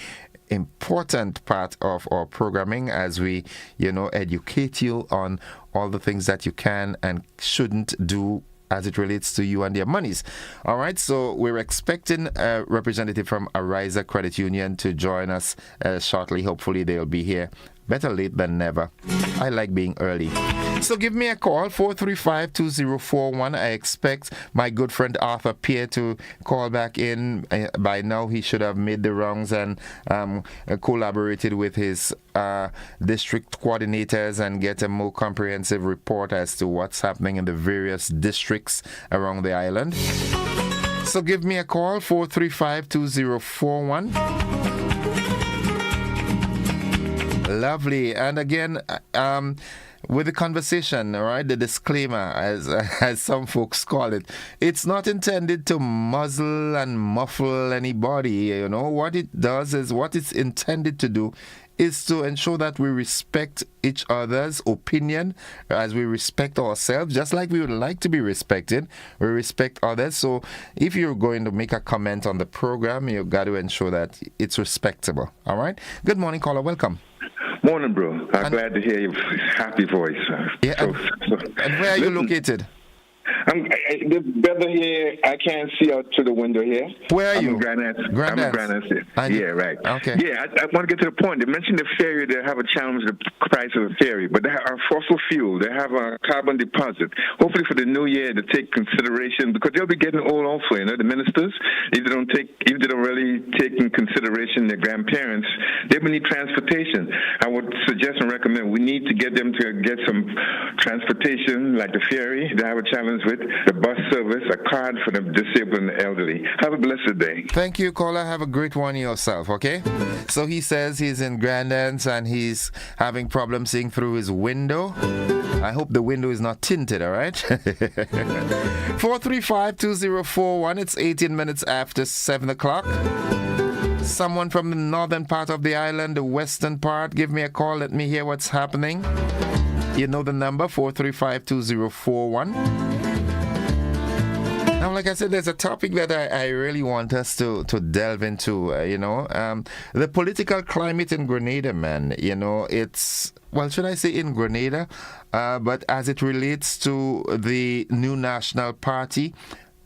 important part of our programming as we, educate you on all the things that you can and shouldn't do as it relates to you and your monies. All right, so we're expecting a representative from Ariza Credit Union to join us shortly. Hopefully they'll be here. Better late than never. I like being early. So give me a call, 435-2041. I expect my good friend Arthur Pierre to call back in. By now he should have made the rounds and collaborated with his district coordinators and get a more comprehensive report as to what's happening in the various districts around the island. So give me a call, 435-2041. Lovely. And again, with the conversation, all right, the disclaimer, as some folks call it, it's not intended to muzzle and muffle anybody. What it does is, what it's intended to do is to ensure that we respect each other's opinion as we respect ourselves, just like we would like to be respected. We respect others. So if you're going to make a comment on the program, you've got to ensure that it's respectable. All right? Good morning, caller. Welcome. Morning, bro. I'm glad to hear your happy voice. Yeah, and where are you located? The weather here, I can't see out to the window here. Where are you? I'm in Grenada. Yeah, right. Okay. Yeah, I want to get to the point. They mentioned the ferry. They have a challenge with the price of the ferry, but they have fossil fuel. They have a carbon deposit. Hopefully for the new year to take consideration, because they'll be getting old also. The ministers, if they don't really take in consideration their grandparents, they will need transportation. I would suggest and recommend we need to get them to get some transportation, like the ferry. They have a challenge with. it, the bus service, a card for the disabled and the elderly. Have a blessed day. Thank you, caller. Have a great one yourself, okay? So he says he's in Grandance and he's having problems seeing through his window. I hope the window is not tinted, all right? 435-2041. It's 18 minutes after 7 o'clock. Someone from the northern part of the island, the western part, give me a call. Let me hear what's happening. You know the number, 435-2041. Now, like I said, there's a topic that I really want us to delve into, the political climate in Grenada, man. It's, well, should I say in Grenada? But as it relates to the new National Party,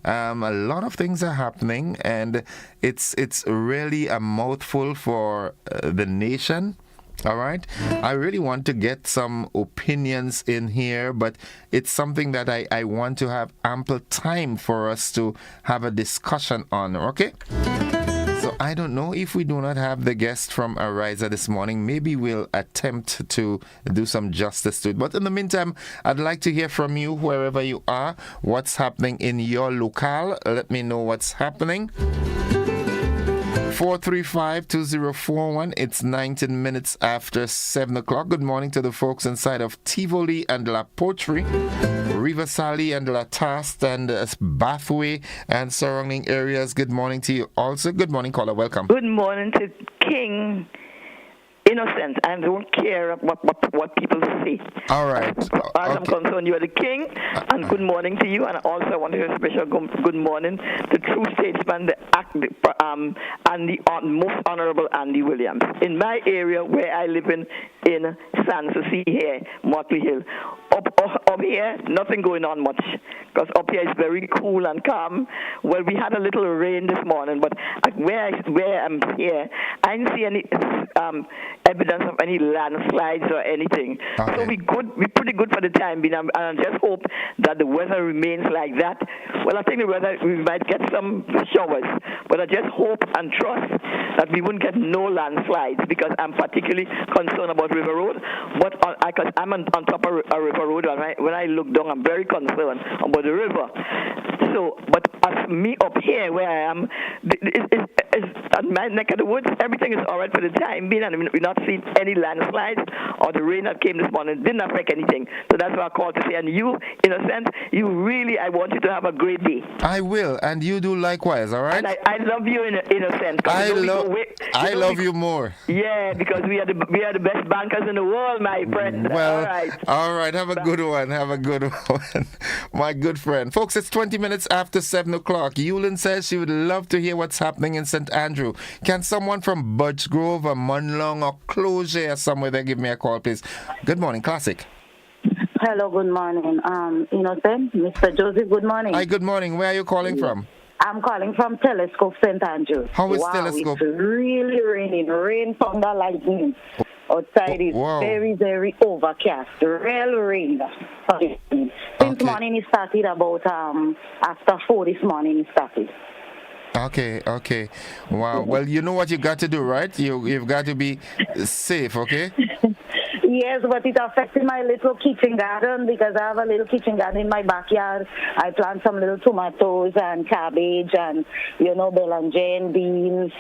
a lot of things are happening, and it's really a mouthful for the nation. All right. I really want to get some opinions in here, but it's something that I want to have ample time for us to have a discussion on. Okay. So I don't know if we do not have the guest from Ariza this morning. Maybe we'll attempt to do some justice to it. But in the meantime, I'd like to hear from you, wherever you are. What's happening in your locale? Let me know what's happening. 435-2041. It's 19 minutes after 7 o'clock. Good morning to the folks inside of Tivoli and La Poterie, Riversally and La Taste and Bathway and surrounding areas. Good morning to you also. Good morning, caller. Welcome. Good morning to King Innocent. I don't care what people say. All right. As I'm concerned, you are the king, and good morning to you. And also, I want to hear a special good morning to true statesman, and the most honorable Andy Williams. In my area where I live in Sanssouci here, Motley Hill, up here, nothing going on much, because up here is very cool and calm. Well, we had a little rain this morning, but where I'm here, I didn't see any evidence of any landslides or anything. Okay. So we're pretty good for the time being, and I just hope that the weather remains like that. Well, I think the weather, we might get some showers, but I just hope and trust that we wouldn't get no landslides, because I'm particularly concerned about River Road. But because I'm on top of a river road, and when I look down, I'm very concerned about the river. So, but as me up here where I am, at my neck of the woods, everything is all right for the time being, and we're not seeing any landslides, or the rain that came this morning didn't affect anything. So that's what I called to say. And you, in a sense, I want you to have a great day. I will, and you do likewise, all right? And I love you in a sense. I love you more. Yeah, because we are the best bankers in the world, my friend. Well, all right. Have a good one. Have a good one. My good friend. Folks, it's 20 minutes after 7 o'clock. Yulin says she would love to hear what's happening in St. Andrew. Can someone from Budge Grove or Munlong or Closure or somewhere there give me a call, please? Good morning, Classic. Hello, good morning. Innocent, Mr. Joseph, good morning. Hi, good morning. Where are you calling from? I'm calling from Telescope, St. Andrews. How is Telescope? It's really raining. Rain, thunder, lightning. Outside is very, very overcast. Real rain. Since morning it started about after 4 this morning it started. Okay. Wow. Well, you know what you got to do, right? You've got to be safe, okay? Yes, but it affected my little kitchen garden, because I have a little kitchen garden in my backyard. I plant some little tomatoes and cabbage and, belanjane, beans.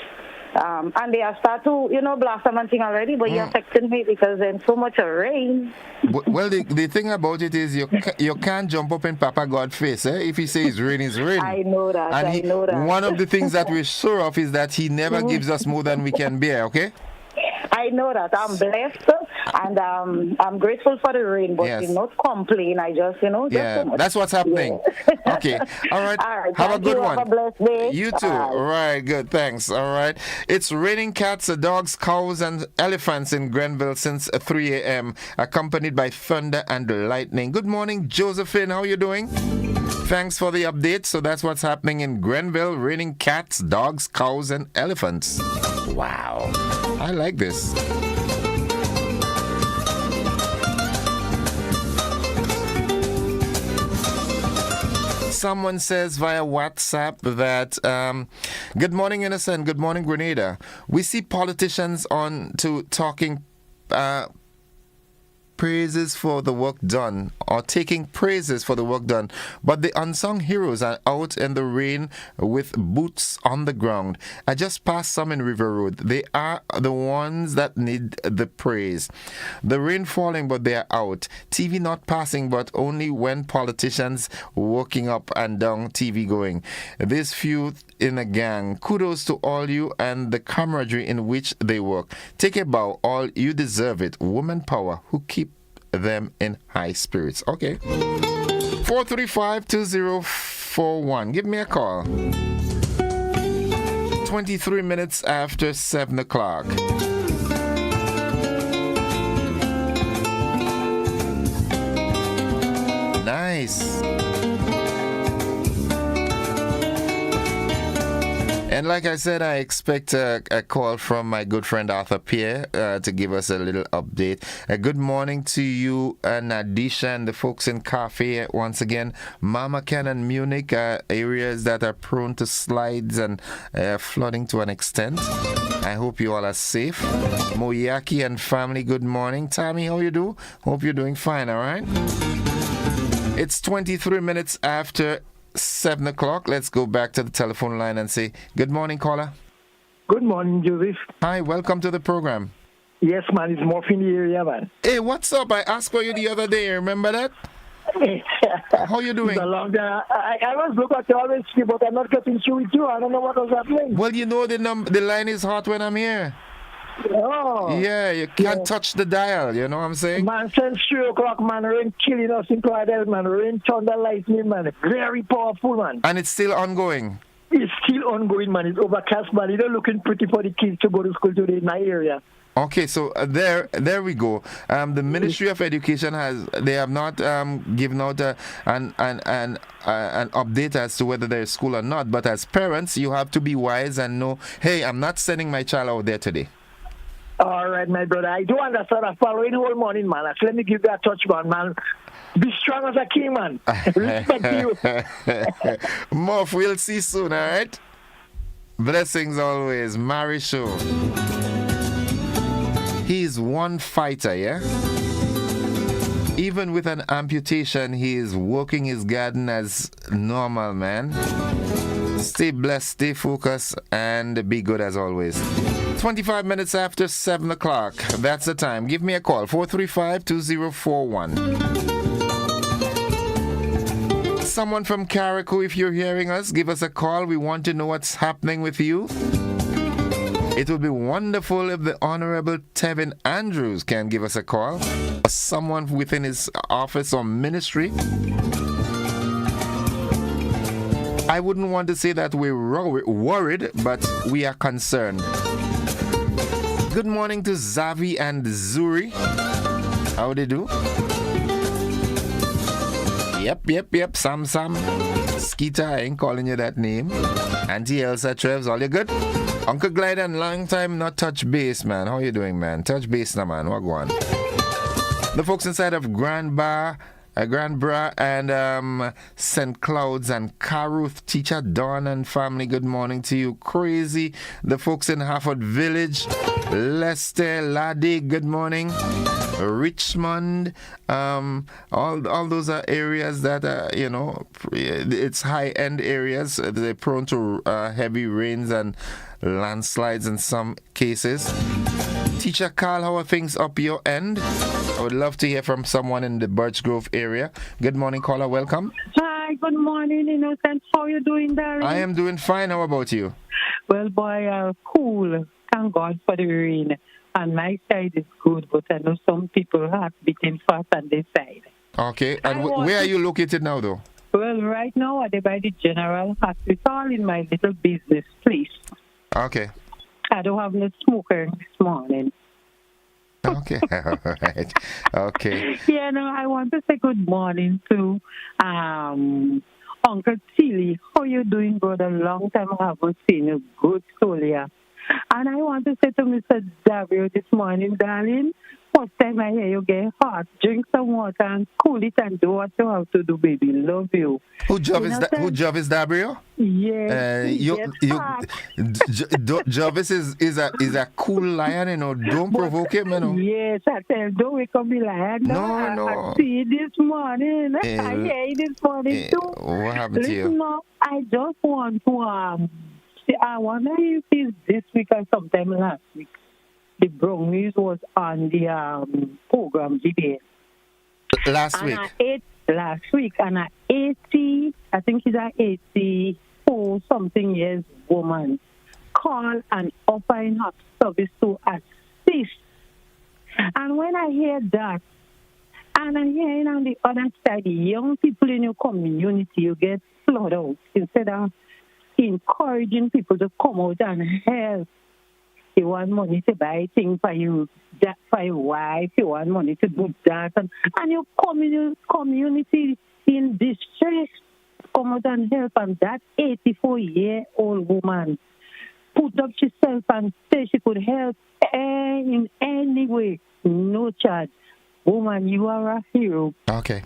And they have started to, blossom and thing already, but it affected me because there's so much rain. Well, the thing about it is you can't jump up in Papa God's face. If he says rain is rain. I know that. And one of the things that we're sure of is that he never gives us more than we can bear, okay? I know that. I'm blessed, and I'm grateful for the rain, but do not complain. I just, that's what's happening. Yeah. Okay. All right. Have a good one. Have a blessed day. You too. All right. Good. Thanks. All right. It's raining cats, dogs, cows, and elephants in Grenville since 3 a.m., accompanied by thunder and lightning. Good morning, Josephine. How are you doing? Thanks for the update. So that's what's happening in Grenville. Raining cats, dogs, cows, and elephants. Wow. I like this. Someone says via WhatsApp that, good morning, Innocent. Good morning, Grenada. We see politicians on to talking praises for the work done or taking praises for the work done, but the unsung heroes are out in the rain with boots on the ground. I just passed some in River Road. They are the ones that need the praise. The rain falling, but they are out. TV not passing, but only when politicians walking up and down, TV going. This few in a gang. Kudos to all you and the camaraderie in which they work. Take a bow, all you deserve it. Woman power who keep them in high spirits. Okay. 435-2041. Give me a call. 23 minutes after 7 o'clock. Nice. And like I said, I expect a call from my good friend Arthur Pierre to give us a little update. Good morning to you, Nadisha, and the folks in Cafe once again. Mama Ken and Munich, areas that are prone to slides and flooding to an extent. I hope you all are safe. Moyaki and family, good morning. Tammy, how you do? Hope you're doing fine, all right? It's 23 minutes after 7 o'clock. Let's go back to the telephone line and say, good morning, caller. Good morning, Joseph. Hi, welcome to the program. Yes, man, it's Morph in the area, man. Hey, what's up? I asked for you the other day, remember that? How you doing? It's a long time. I was looking at you always, but I'm not getting through with you. I don't know what was happening. Well, you know the line is hot when I'm here. Oh. Yeah, you can't touch the dial, you know what I'm saying? Man, since 3 o'clock, man, rain killing us in Clydesdale, man. Rain, thunder, lightning, man. Very powerful, man. And it's still ongoing? It's still ongoing, man. It's overcast, man. It's not looking pretty for the kids to go to school today in my area. Okay, so there we go. The Ministry of Education have not given out an update as to whether there is school or not. But as parents, you have to be wise and know, hey, I'm not sending my child out there today. All right, my brother. I do understand. I'm following whole morning, man. Let me give that touch, man. Be strong as a king, man. Respect you. Muff, we'll see soon, all right? Blessings always. Mary Show. He's one fighter, yeah? Even with an amputation, he is working his garden as normal, man. Stay blessed, stay focused, and be good as always. 25 minutes after 7 o'clock. That's the time. Give me a call. 435-2041. Someone from Carriacou, if you're hearing us, give us a call. We want to know what's happening with you. It would be wonderful if the Honorable Tevin Andrews can give us a call. Or someone within his office or ministry. I wouldn't want to say that we're worried, but we are concerned. Good morning to Zavi and Zuri. How they do? Yep. Sam. Skeeter, I ain't calling you that name. Auntie Elsa Trevs, all you good? Uncle Glyden, long time not touch base, man. How you doing, man? Touch base now, man. What go on? The folks inside of Grand Bra and St. Clouds and Caruth, teacher Dawn and family, good morning to you. Crazy. The folks in Harford Village, Leicester, Laddie, good morning. Richmond, all those are areas that it's high-end areas. They're prone to heavy rains and landslides in some cases. Teacher Carl, how are things up your end? I would love to hear from someone in the Birch Grove area. Good morning, caller. Welcome. Hi, good morning, Innocent. How are you doing, Darren? I am doing fine. How about you? Well, boy, cool. Thank God for the rain. On my side is good, but I know some people have beaten fast on this side. Okay. And where are you located now, though? Well, right now, I'm by the General Hospital in my little business place. Okay. I don't have no smoker this morning. Okay, all right. Okay. Yeah, no, I want to say good morning to Uncle Tilly. How you doing, brother? Long time I haven't seen you. Good soul, yeah. And I want to say to Mr. Davio this morning, darling, First time I hear you get hot, drink some water and cool it and do what you have to do, baby. Love you. Who job is that? Who job is that, bro? Yes. Jarvis is a cool lion, you know. Don't provoke him, you know. Yes, I tell. Don't wake up me like No. I see you this morning. I hear you this morning too. What happened to you? Listen, now, I just want to see. I wonder if it's this week or sometime last week. The Brownies was on the program today. Last week, and an 80, I think it's an 84 something years woman called and offering her service to assist. And when I hear that, and I'm hearing on the other side, the young people in your community, you get flooded out instead of encouraging people to come out and help. You want money to buy things for you, that for your wife. You want money to do that, and your community in distress come out and help. And that 84-year-old woman put up herself and say she could help in any way, no charge. Woman, you are a hero. Okay.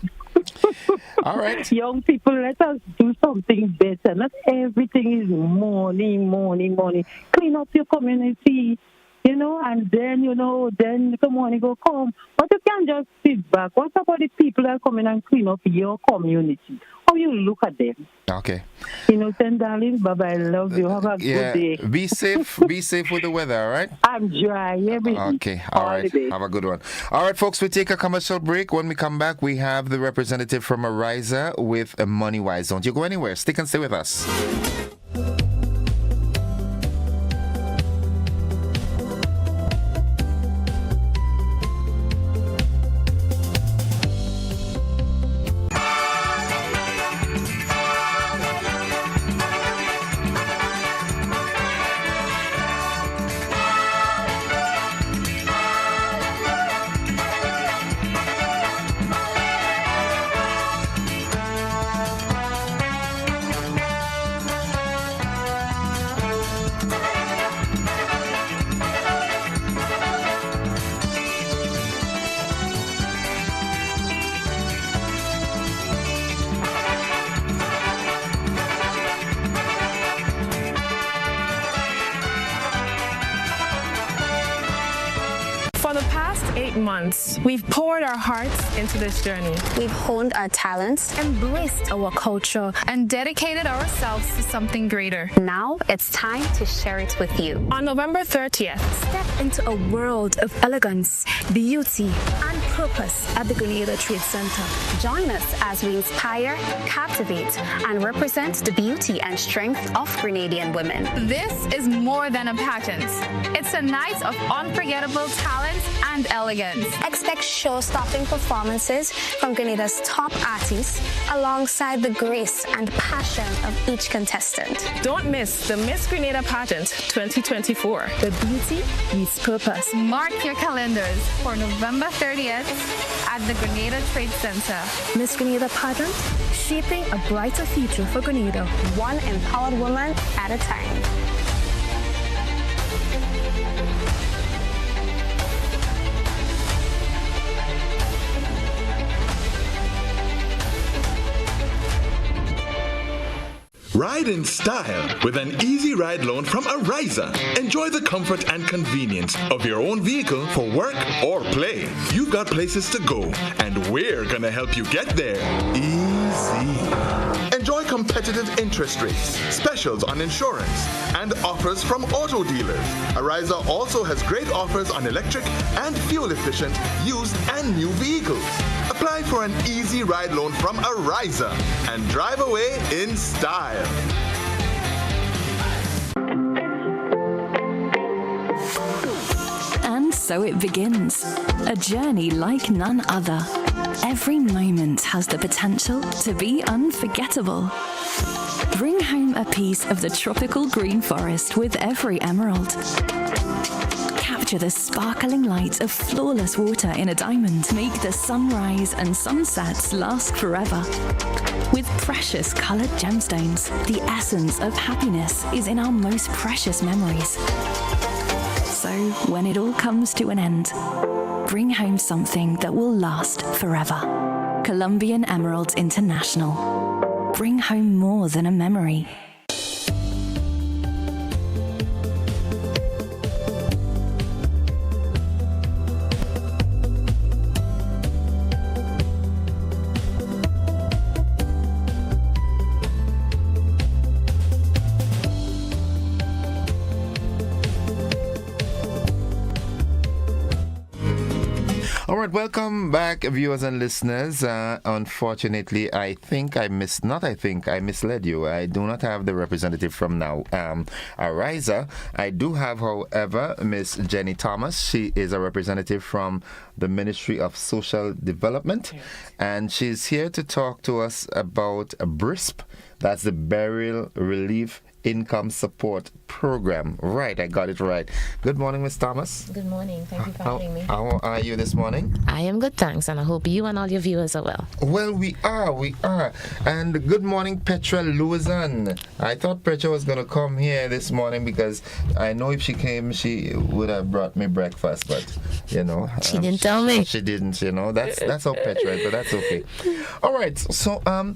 All right. Young people, let us do something better. Not everything is money. Clean up your community, you know, and then, then the money go come. But you can't just sit back. What about the people that come in and clean up your community? How you look at them? Okay. Innocent darling, bye-bye. I love you. Have a good day. Be safe. Be safe with the weather, all right? I'm dry. Okay. All right. Have a good one. All right, folks, we take a commercial break. When we come back, we have the representative from Ariza with Money Wise. Don't you go anywhere. Stick and stay with us. For the past 8 months, we've poured our hearts into this journey. We've honed our talents, embraced our culture, and dedicated ourselves to something greater. Now it's time to share it with you. On November 30th, step into a world of elegance, beauty, and purpose at the Grenada Trade Center. Join us as we inspire, captivate, and represent the beauty and strength of Grenadian women. This is more than a pageant. It's a night of unforgettable talent and elegance. Expect show-stopping performances from Grenada's top artists alongside the grace and passion of each contestant. Don't miss the Miss Grenada Pageant 2024. The beauty meets purpose. Mark your calendars for November 30th at the Grenada Trade Center. Miss Grenada Pageant, shaping a brighter future for Grenada, one empowered woman at a time. Ride in style with an easy ride loan from Ariza. Enjoy the comfort and convenience of your own vehicle for work or play. You've got places to go, and we're gonna help you get there easy. Enjoy competitive interest rates, specials on insurance, and offers from auto dealers. Ariza also has great offers on electric and fuel-efficient used and new vehicles. Apply for an easy ride loan from Ariza and drive away in style. And so it begins, a journey like none other. Every moment has the potential to be unforgettable. Bring home a piece of the tropical green forest with every emerald. Capture the sparkling light of flawless water in a diamond. Make the sunrise and sunsets last forever. With precious colored gemstones, the essence of happiness is in our most precious memories. So when it all comes to an end, Bring home something that will last forever. Colombian Emeralds International. Bring home more than a memory. All right, welcome back, viewers and listeners. Unfortunately, I misled you. I do not have the representative from now, Ariza. I do have, however, Miss Jenny Thomas. She is a representative from the Ministry of Social Development, and she's here to talk to us about BRISP. That's the Burial Relief Income Support Program. Right, I got it right. Good morning, Ms. Thomas. Good morning. Thank you for having me. How are you this morning? I am good, thanks, and I hope you and all your viewers are well. Well, we are. And good morning, Petra Luzan. I thought Petra was going to come here this morning because I know if she came, she would have brought me breakfast, but, she didn't tell me. She didn't, That's how Petra is, but that's okay. All right, so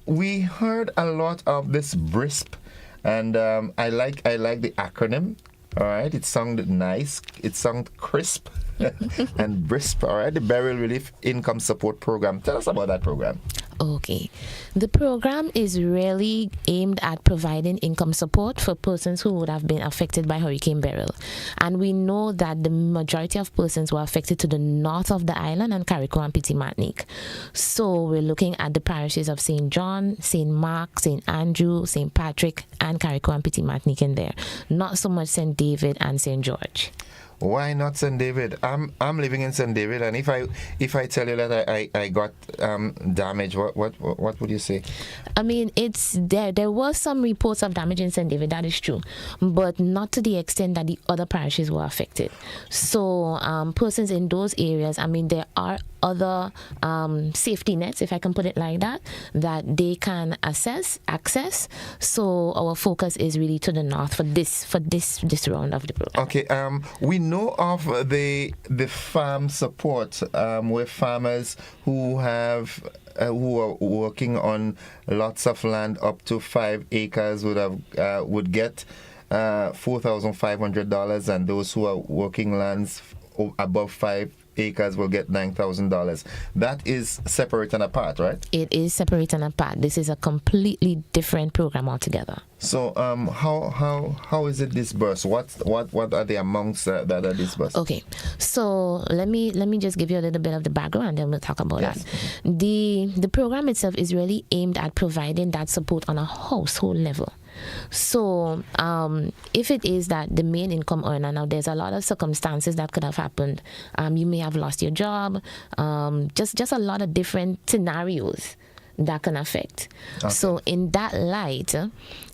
we heard a lot of this BRISP. And I like the acronym. All right, it sounded nice. It sounded crisp and BRISP. All right, the Burial Relief Income Support Program. Tell us about that program. Okay. The program is really aimed at providing income support for persons who would have been affected by Hurricane Beryl. And we know that the majority of persons were affected to the north of the island and Carriacou and Petit Martinique. So we're looking at the parishes of St. John, St. Mark, St. Andrew, St. Patrick, and Carriacou and Petit Martinique in there. Not so much St. David and St. George. Why not St. David? I'm living in St. David, and if I tell you that I got damage, what would you say? I mean, it's there were some reports of damage in St. David, that is true, but not to the extent that the other parishes were affected. So persons in those areas, I mean, there are other safety nets, if I can put it like that they can access. So our focus is really to the north for this round of the program. Okay, we know of the farm support where farmers who are working on lots of land up to 5 acres would get $4,500, and those who are working lands above 5 acres will get $9,000. That is separate and apart, right? It is separate and apart. This is a completely different program altogether. So how is it disbursed? What are the amounts that are disbursed? Okay, so let me just give you a little bit of the background, and then we'll talk about that. The program itself is really aimed at providing that support on a household level. So if it is that the main income earner, now there's a lot of circumstances that could have happened. You may have lost your job, just a lot of different scenarios that can affect. Okay. So in that light,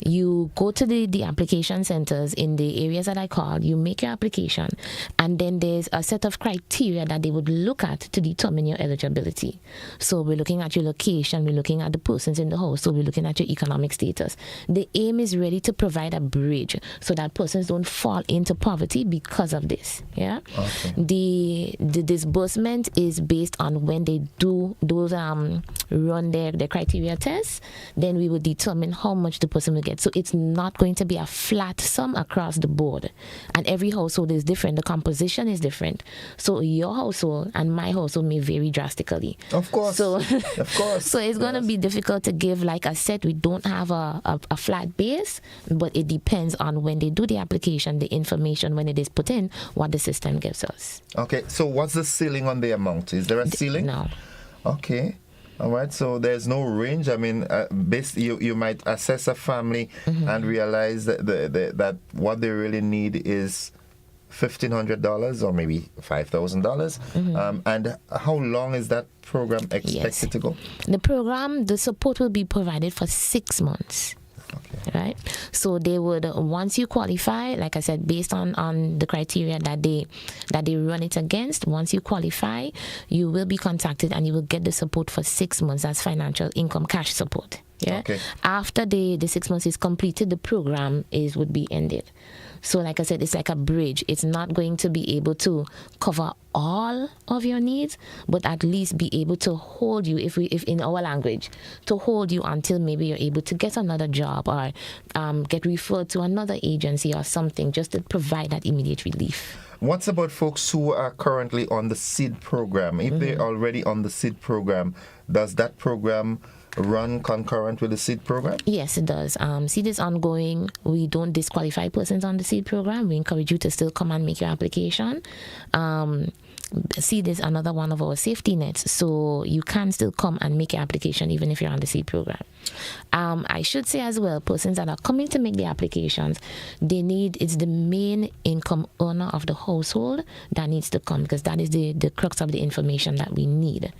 you go to the application centers in the areas that I called, you make your application, and then there's a set of criteria that they would look at to determine your eligibility. So we're looking at your location, we're looking at the persons in the house, so we're looking at your economic status. The aim is really to provide a bridge so that persons don't fall into poverty because of this. Yeah. Okay. The disbursement is based on when they do those run their criteria tests, then we will determine how much the person will get. So it's not going to be a flat sum across the board. And every household is different. The composition is different. So your household and my household may vary drastically. Of course. So, of course. So it's going to be difficult to give, like I said, we don't have a flat base, but it depends on when they do the application, the information, when it is put in, what the system gives us. Okay, so what's the ceiling on the amount? Is there a ceiling? No. Okay. All right, so there's no range. I mean, you might assess a family and realize that what they really need is $1,500 or maybe $5,000. And how long is that program expected to go? The program, the support will be provided for 6 months. Okay. Right, so they would, once you qualify, like I said, based on the criteria that they run it against, once you qualify, you will be contacted and you will get the support for 6 months as financial income cash support. Yeah. Okay. After the 6 months is completed, the program would be ended. So like I said, it's like a bridge. It's not going to be able to cover all of your needs, but at least be able to hold you, if in our language, to hold you until maybe you're able to get another job or get referred to another agency or something, just to provide that immediate relief. What's about folks who are currently on the SEED program? If they're already on the SEED program, does that program run concurrent with the SEED program? Yes, it does. SEED is ongoing. We don't disqualify persons on the SEED program. We encourage you to still come and make your application. SEED is another one of our safety nets, so you can still come and make your application even if you're on the SEED program. I should say as well, persons that are coming to make the applications, it's the main income earner of the household that needs to come, because that is the crux of the information that we need.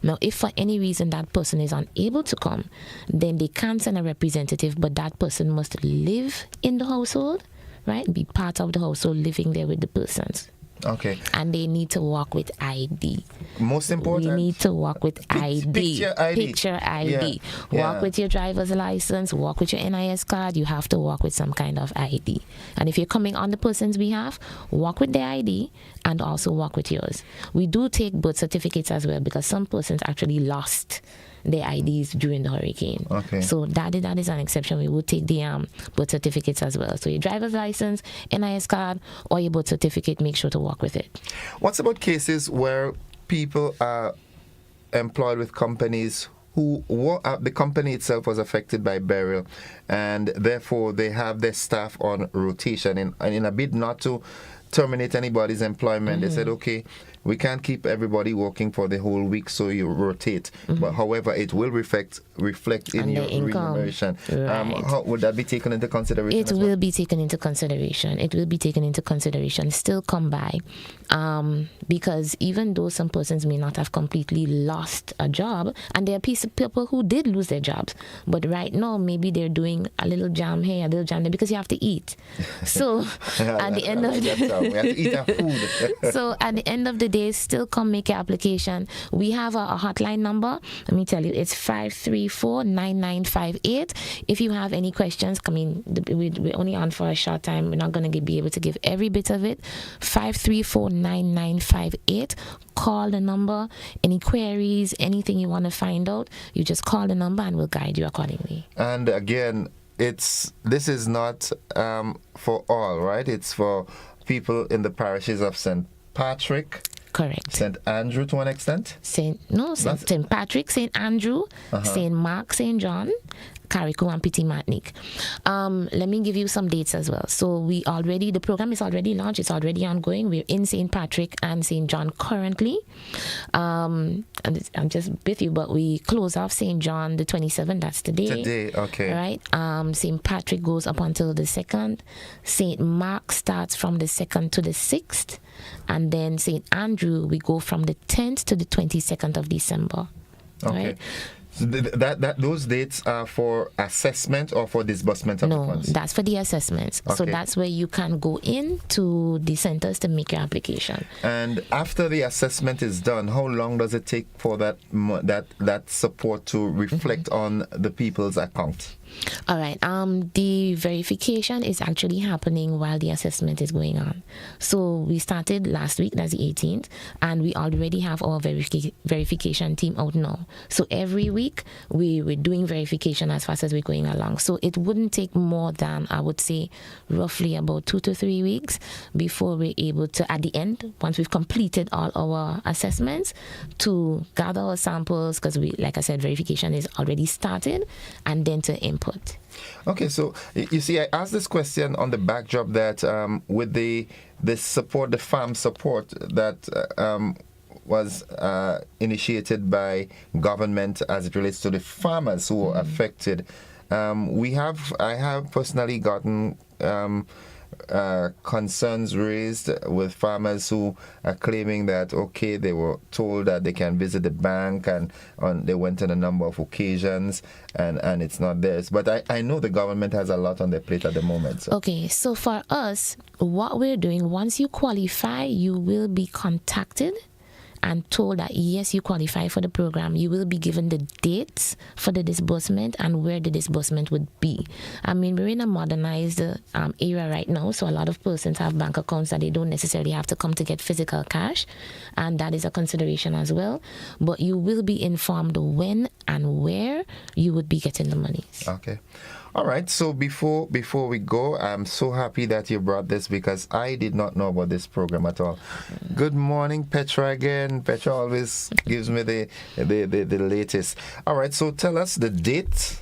Now, if for any reason that person is unable to come, then they can send a representative, but that person must live in the household, right? Be part of the household, living there with the persons. Okay. And they need to walk with ID. Most important. We need to walk with ID. Picture ID. Picture ID. Walk with your driver's license. Walk with your NIS card. You have to walk with some kind of ID. And if you're coming on the person's behalf, walk with their ID and also walk with yours. We do take birth certificates as well, because some persons actually lost their IDs during the hurricane. Okay. So that is an exception. We would take the birth certificates as well. So your driver's license, NIS card, or your birth certificate, make sure to walk with it. What's about cases where people are employed with companies who the company itself was affected by burial, and therefore they have their staff on rotation, and in a bid not to terminate anybody's employment, they said, okay, we can't keep everybody working for the whole week, so you rotate. But however, it will reflect in your remuneration. Right. How would that be taken into consideration? It will be taken into consideration. It will be taken into consideration. Still come by, because even though some persons may not have completely lost a job, and there are people who did lose their jobs, but right now maybe they're doing a little jam here, a little jam there, because you have to eat. So at the end of the we have to eat our food. So at the end of the day, still come make your application. We have a hotline number. Let me tell you, it's 534-9958. If you have any questions, we're only on for a short time. We're not going to be able to give every bit of it. 534-9958. Call the number. Any queries, anything you want to find out, you just call the number and we'll guide you accordingly. And again, this is not for all, right? It's for people in the parishes of St. Patrick. Correct. St. Andrew to an extent? St. Patrick, St. Andrew, St. Mark, St. John, Carrico, and Petit Martinique. Let me give you some dates as well. So the program is already launched. It's already ongoing. We're in St. Patrick and St. John currently. And I'm just with you, but we close off St. John the 27th. That's today. Today, okay. Right. St. Patrick goes up until the 2nd. St. Mark starts from the 2nd to the 6th. And then St. Andrew, we go from the 10th to the 22nd of December. Okay. Right? So those dates are for assessment or for disbursement of the funds? No, that's for the assessments. Okay. So that's where you can go in to the centers to make your application. And after the assessment is done, how long does it take for that support to reflect on the people's account? All right. The verification is actually happening while the assessment is going on. So we started last week, that's the 18th, and we already have our verification team out now. So every week we're doing verification as fast as we're going along. So it wouldn't take more than, I would say, roughly about 2 to 3 weeks before we're able to, at the end, once we've completed all our assessments, to gather our samples, because like I said, verification is already started, and then to input. Okay, so you see, I asked this question on the backdrop that with the support, the farm support that was initiated by government as it relates to the farmers who were affected. I have personally gotten concerns raised with farmers who are claiming that, okay, they were told that they can visit the bank and they went on a number of occasions and it's not theirs. But I know the government has a lot on their plate at the moment. So. Okay, so for us, what we're doing, once you qualify, you will be contacted and told that yes, you qualify for the program, you will be given the dates for the disbursement and where the disbursement would be. I mean, we're in a modernized era right now, so a lot of persons have bank accounts that they don't necessarily have to come to get physical cash, and that is a consideration as well. But you will be informed when and where you would be getting the monies. Okay. All right, so before we go, I'm so happy that you brought this because I did not know about this program at all. Good morning, Petra again. Petra always gives me the latest. All right, so tell us the date,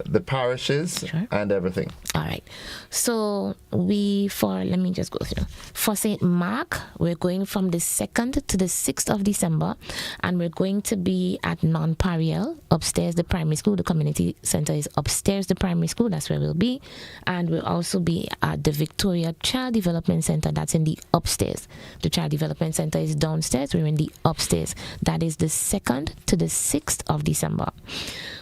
the parishes, and everything. All right, so let me just go through. For St. Mark, we're going from the 2nd to the 6th of December, and we're going to be at Non-Pariel, upstairs the primary school. The community center is upstairs the primary school, that's where we'll be, and we'll also be at the Victoria Child Development Center, that's in the upstairs. The Child Development Center is downstairs, we're in the upstairs. That is the 2nd to the 6th of December.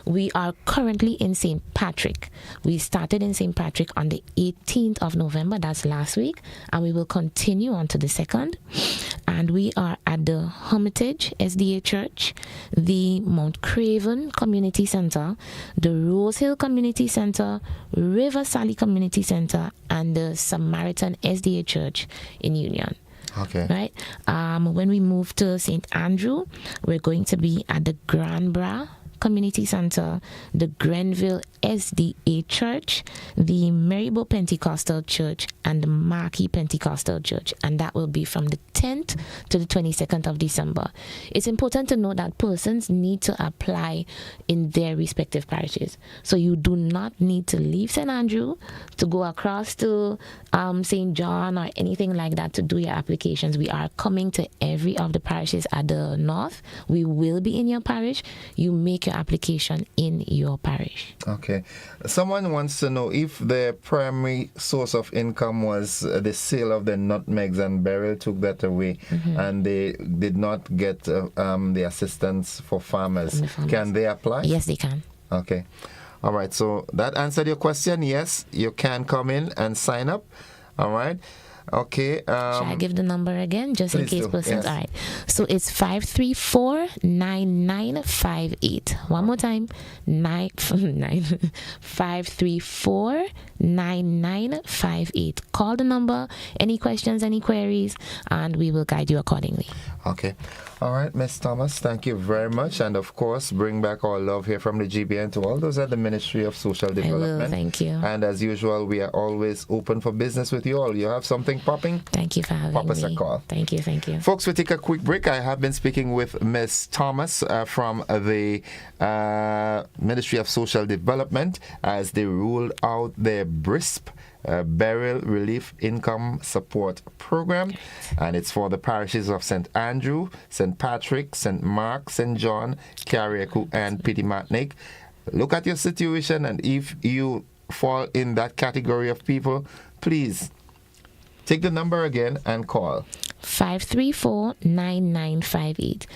We are currently in St. Patrick. We started in St. Patrick on the 18th of November, that's last week, and we will continue on to the 2nd. And we are at the Hermitage SDA Church, the Mount Craven Community Center, the Rose Hill Community Center, River Sally Community Center, and the Samaritan SDA Church in Union. Okay. Right? When we move to St. Andrew, we're going to be at the Granbra Community Center, the Grenville SDA Church, the Marybo Pentecostal Church, and the Marquee Pentecostal Church, and that will be from the 10th to the 22nd of December. It's important to note that persons need to apply in their respective parishes. So you do not need to leave St. Andrew to go across to St. John or anything like that to do your applications. We are coming to every of the parishes at the north. We will be in your parish. You make your application in your parish. Okay. Someone wants to know if their primary source of income was the sale of the nutmegs and Beryl took that away and they did not get the assistance for farmers. Can they apply? Yes, they can. Okay. All right. So that answered your question. Yes, you can come in and sign up. All right. Okay. Should I give the number again, just in case persons? Yes. All right. So it's 534-9958. One more time. 534-9958. Call the number. Any questions, any queries, and we will guide you accordingly. Okay. All right, Ms. Thomas, thank you very much. And of course, bring back our love here from the GBN to all those at the Ministry of Social Development. I will, thank you. And as usual, we are always open for business with you all. You have something popping? Thank you for having Pop us me. a call. Thank you, thank you. Folks, we take a quick break. I have been speaking with Ms. Thomas from the Ministry of Social Development as they ruled out their BRISP, Burial Relief Income Support Program, and it's for the parishes of St. Andrew, St. Patrick, St. Mark, St. John, Carriacou, and Pitimatnik. Look at your situation, and if you fall in that category of people, please take the number again and call 534-9958.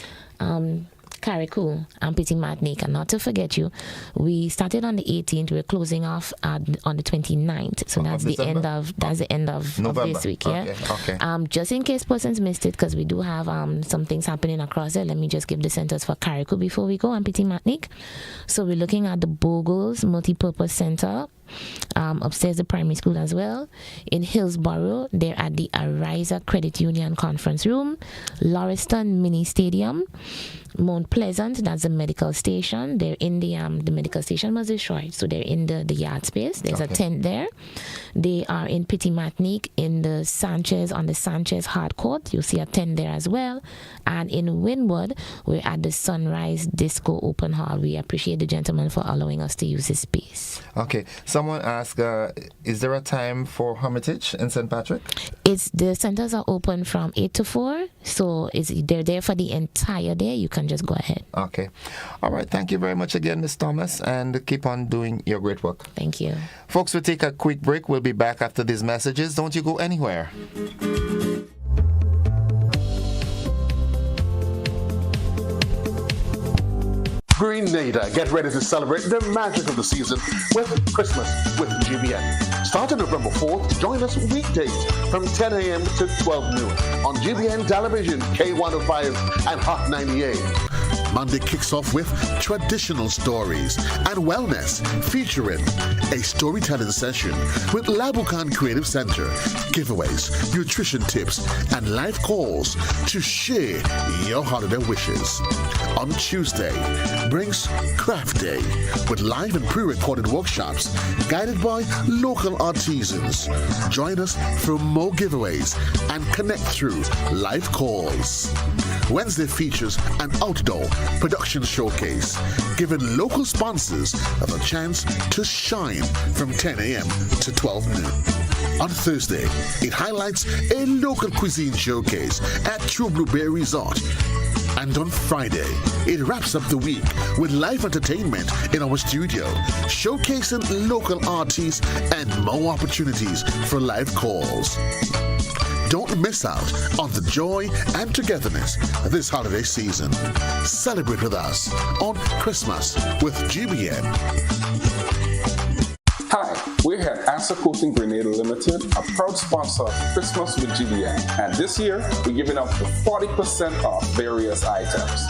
Carriacou and Pitimatnik, and not to forget you, we started on the 18th. We're closing off on the 29th, so that's the end of this week. Yeah. Okay. Just in case persons missed it, because we do have some things happening across there. Let me just give the centers for Carriacou before we go, and Pitimatnik. So we're looking at the Bogles Multipurpose Center. Upstairs the primary school as well. In Hillsborough, they're at the Ariza Credit Union Conference Room. Lauriston Mini Stadium. Mount Pleasant, that's the medical station. They're in the medical station was destroyed, so they're in the yard space. There's a tent there. They are in Pitimatnik in the Sanchez, on the Sanchez hard court. You'll see a tent there as well. And in Wynwood, we're at the Sunrise Disco Open Hall. We appreciate the gentleman for allowing us to use his space. Okay. Someone asked, is there a time for Hermitage in St. Patrick? The centers are open from 8 to 4, so they're there for the entire day. You can just go ahead. Okay. All right. Thank you very much again, Ms. Thomas, and keep on doing your great work. Thank you. Folks, we'll take a quick break. We'll be back after these messages. Don't you go anywhere. Grenada, get ready to celebrate the magic of the season with Christmas with GBN. Starting November 4th, join us weekdays from 10 a.m. to 12 noon on GBN Television, K105 and Hot 98. Monday kicks off with traditional stories and wellness, featuring a storytelling session with Labukan Creative Center, giveaways, nutrition tips, and live calls to share your holiday wishes. On Tuesday, brings Craft Day with live and pre-recorded workshops guided by local artisans. Join us for more giveaways and connect through live calls. Wednesday features an outdoor production showcase, giving local sponsors a chance to shine from 10 a.m. to 12 noon. On Thursday, it highlights a local cuisine showcase at True Blueberry Resort. And on Friday, it wraps up the week with live entertainment in our studio, showcasing local artists and more opportunities for live calls. Don't miss out on the joy and togetherness this holiday season. Celebrate with us on Christmas with GBN. Hi, we're here at Answer Coating Grenada Limited, a proud sponsor of Christmas with GBN. And this year, we're giving up to 40% off various items.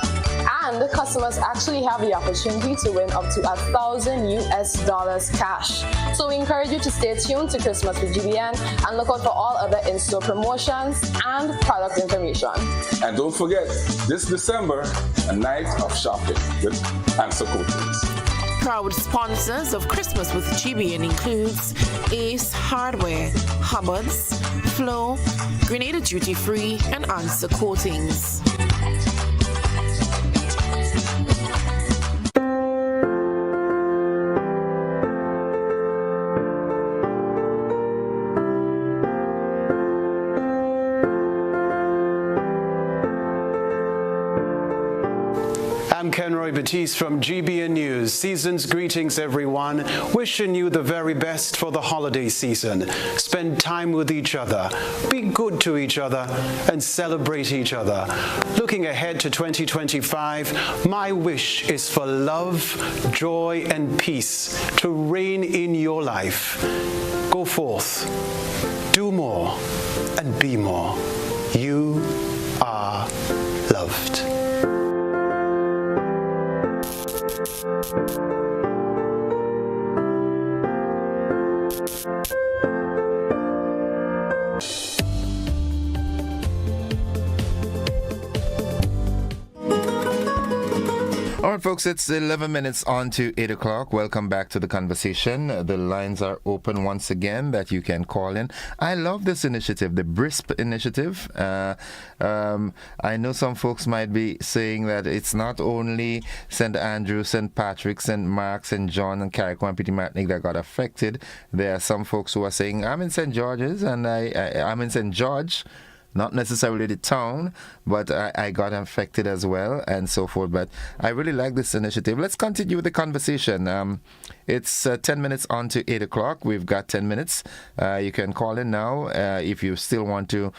And the customers actually have the opportunity to win up to $1,000 cash. So we encourage you to stay tuned to Christmas with GBN and look out for all other in-store promotions and product information. And don't forget, this December, a night of shopping with Answer Coatings. Proud sponsors of Christmas with GBN includes Ace Hardware, Hubbard's, Flow, Grenada Duty Free, and Answer Coatings. I'm Kenroy Batiste from GBN News. Season's greetings, everyone. Wishing you the very best for the holiday season. Spend time with each other, be good to each other, and celebrate each other. Looking ahead to 2025, my wish is for love, joy, and peace to reign in your life. Go forth, do more, and be more. You are loved. All right, folks, it's 11 minutes on to 8 o'clock. Welcome back to the conversation. The lines are open once again that you can call in. I love this initiative, the BRISP initiative. I know some folks might be saying that it's not only St. Andrew, St. Patrick, St. Mark, St. John, and Carriacou and Petit Martinique that got affected. There are some folks who are saying, I'm in St. George's and I'm in St. George. Not necessarily the town, but I got affected as well and so forth. But I really like this initiative. Let's continue with the conversation. It's 10 minutes on to 8 o'clock. We've got 10 minutes. You can call in now if you still want to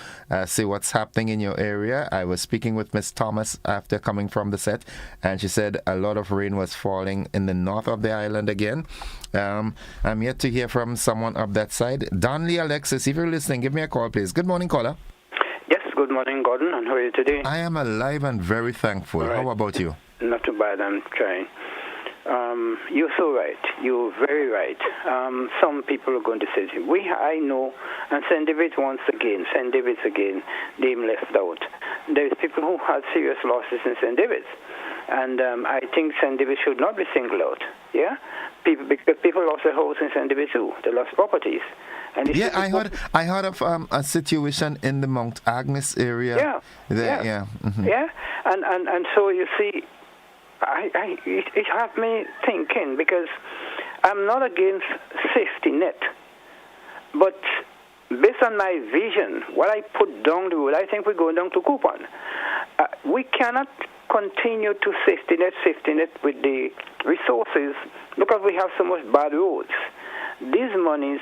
see what's happening in your area. I was speaking with Miss Thomas after coming from the set, and she said a lot of rain was falling in the north of the island again. I'm yet to hear from someone up that side. Donley Alexis, if you're listening, give me a call, please. Good morning, caller. Good morning, Gordon, and how are you today? I am alive and very thankful. Right. How about you? Not too bad, I'm trying. You're so right. You're very right. Some people are going to say, I know, and St. David's again, they're left out. There's people who had serious losses in St. David's, and I think St. David's should not be singled out, yeah? Because people lost their house in St. David's too. They lost properties. And yeah, I heard of a situation in the Mount Agnes area. Yeah. And so you see, it had me thinking, because I'm not against safety net, but based on my vision, what I put down the road, I think we're going down to coupon. We cannot continue to safety net with the resources because we have so much bad roads.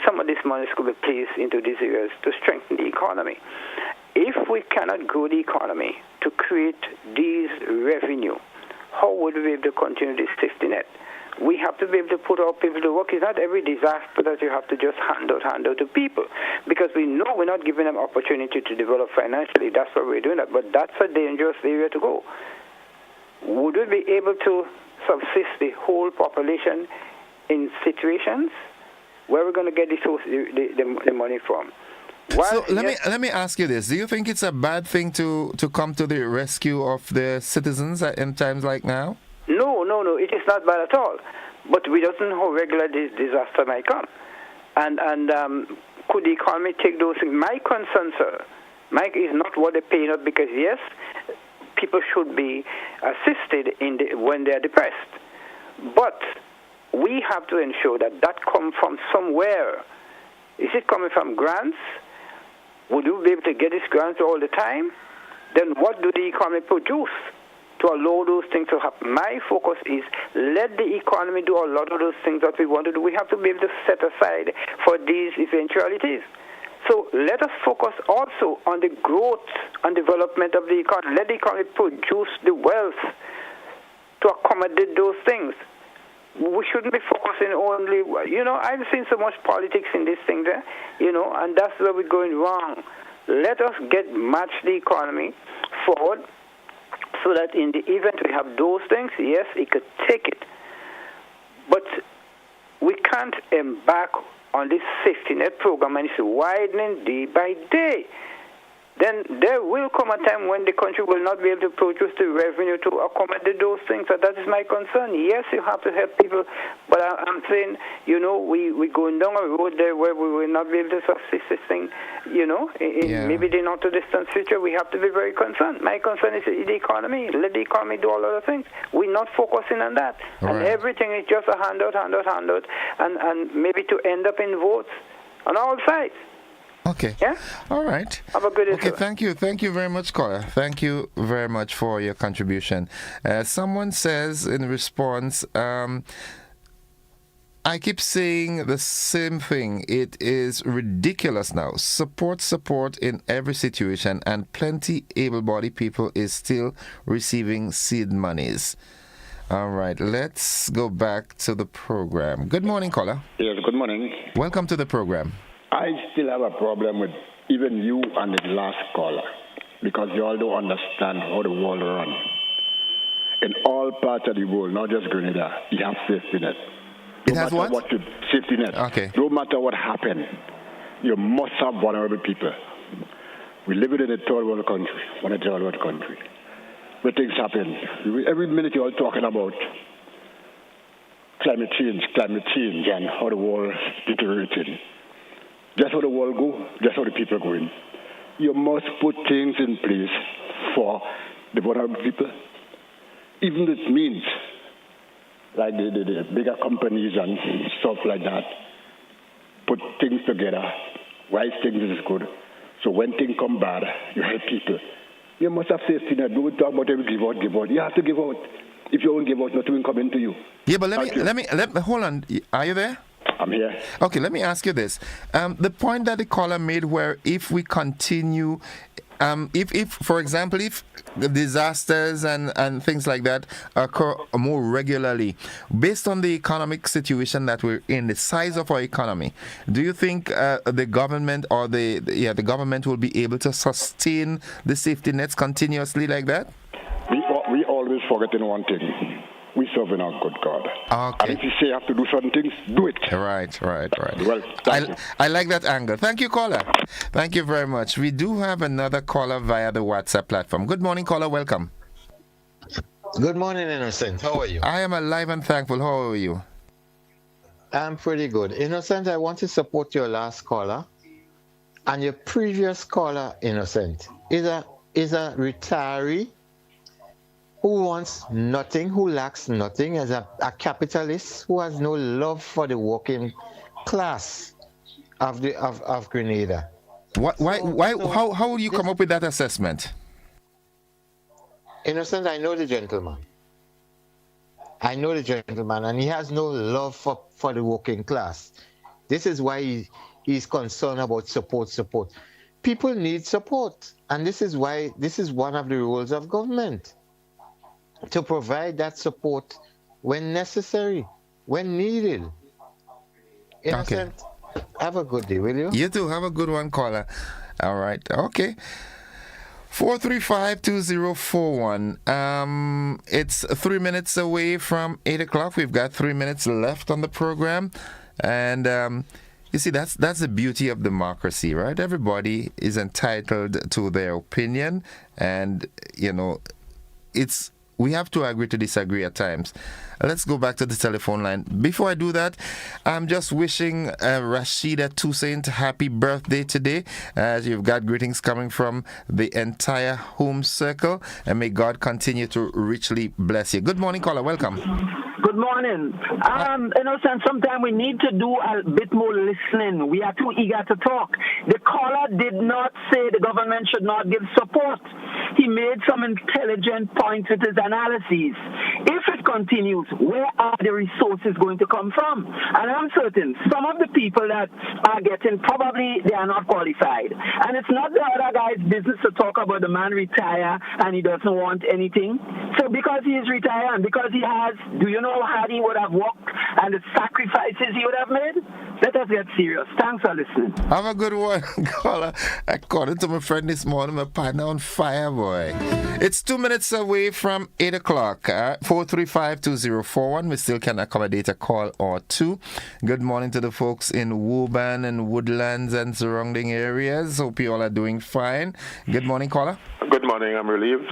Some of these monies could be placed into these areas to strengthen the economy. If we cannot grow the economy to create these revenue, how would we be able to continue this safety net? we have to be able to put our people to work. It's not every disaster that you have to just hand out to people, because we know we're not giving them opportunity to develop financially. That's why we're doing that. But that's a dangerous area to go. Would we be able to subsist the whole population in situations where we're going to get the money from? So let me ask you this: do you think it's a bad thing to come to the rescue of the citizens in times like now? No, it is not bad at all. But we don't know how regular this disaster might come, and could the economy take those things? My concern, sir, Mike, is not what they're paying up, because yes, people should be assisted when they're depressed, but we have to ensure that comes from somewhere. Is it coming from grants? Would you be able to get these grants all the time? Then what do the economy produce to allow those things to happen? My focus is let the economy do a lot of those things that we want to do. We have to be able to set aside for these eventualities. So let us focus also on the growth and development of the economy. Let the economy produce the wealth to accommodate those things. We shouldn't be focusing only, I've seen so much politics in this thing there, and that's where we're going wrong. Let us match the economy forward so that in the event we have those things, yes, it could take it. But we can't embark on this safety net program and it's widening day by day. Then there will come a time when the country will not be able to produce the revenue to accommodate those things. So that is my concern. Yes, you have to help people, but I'm saying, we're going down a road there where we will not be able to subsist this thing, maybe the not too distant future. We have to be very concerned. My concern is the economy. Let the economy do all other things. We're not focusing on that. Right. And everything is just a handout, and maybe to end up in votes on all sides. Okay. Yeah? All right. Have a good day. Okay, thank you. Thank you very much, caller. Thank you very much for your contribution. Someone says in response, I keep saying the same thing. It is ridiculous now. Support in every situation, and plenty able-bodied people is still receiving seed monies. All right, let's go back to the program. Good morning, caller. Yes, good morning. Welcome to the program. I still have a problem with even you and the last caller, because you all don't understand how the world runs. In all parts of the world, not just Grenada, you have safety net. It has what? Safety net. Okay. No matter what happened, you must have vulnerable people. We live in a third world country, where things happen. Every minute you're all talking about climate change, and how the world is deteriorating. Just how the world go, just how the people go in. You must put things in place for the vulnerable people. Even if it means, like the bigger companies and stuff like that, put things together, wise things is good. So when things come bad, you help people. You must have safety net. Don't talk about every give out. You have to give out. If you don't give out, nothing will come into you. Yeah, but let me hold on. Are you there? I'm here. Okay, let me ask you this. The point that the caller made, where if we continue, if for example, if the disasters and things like that occur more regularly, based on the economic situation that we're in, the size of our economy, do you think the government or the government will be able to sustain the safety nets continuously like that? We always forget in one thing. We serve in our good God. Okay. And if you say you have to do certain things, do it. Right. Well, I like that angle. Thank you, caller. Thank you very much. We do have another caller via the WhatsApp platform. Good morning, caller. Welcome. Good morning, Innocent. How are you? I am alive and thankful. How are you? I'm pretty good. Innocent, I want to support your last caller. And your previous caller, Innocent, is a retiree who wants nothing, who lacks nothing, as a capitalist who has no love for the working class of Grenada. How would you come up with that assessment? Innocent, I know the gentleman. And he has no love for the working class. This is why he's concerned about support. People need support, and this is one of the roles of government, to provide that support when necessary. when needed. Innocent, have a good day, will you? You too. Have a good one, caller. All right. Okay. 435-2041. It's 3 minutes away from 8 o'clock. We've got 3 minutes left on the program. And you see, that's the beauty of democracy, right? Everybody is entitled to their opinion. And, you know, we have to agree to disagree at times. Let's go back to the telephone line. Before I do that, I'm just wishing Rashida Toussaint happy birthday today. You've got greetings coming from the entire home circle, and may God continue to richly bless you. Good morning, caller. Welcome. Good morning. Innocent, sometimes we need to do a bit more listening. We are too eager to talk. The caller did not say the government should not give support. He made some intelligent points with his analyses. If it continues, where are the resources going to come from? And I'm certain some of the people that are getting, probably they are not qualified. And it's not the other guy's business to talk about the man retire and he doesn't want anything. So because he is retired and because he has, do you know how hard he would have worked and the sacrifices he would have made? Let us get serious. Thanks for listening. Have a good one, caller. According to my friend this morning, my partner on fire, boy. It's 2 minutes away from 8 o'clock. 435-2041. We still can accommodate a call or two. Good morning to the folks in Woburn and Woodlands and surrounding areas. Hope you all are doing fine. Good morning, caller. Good morning. I'm relieved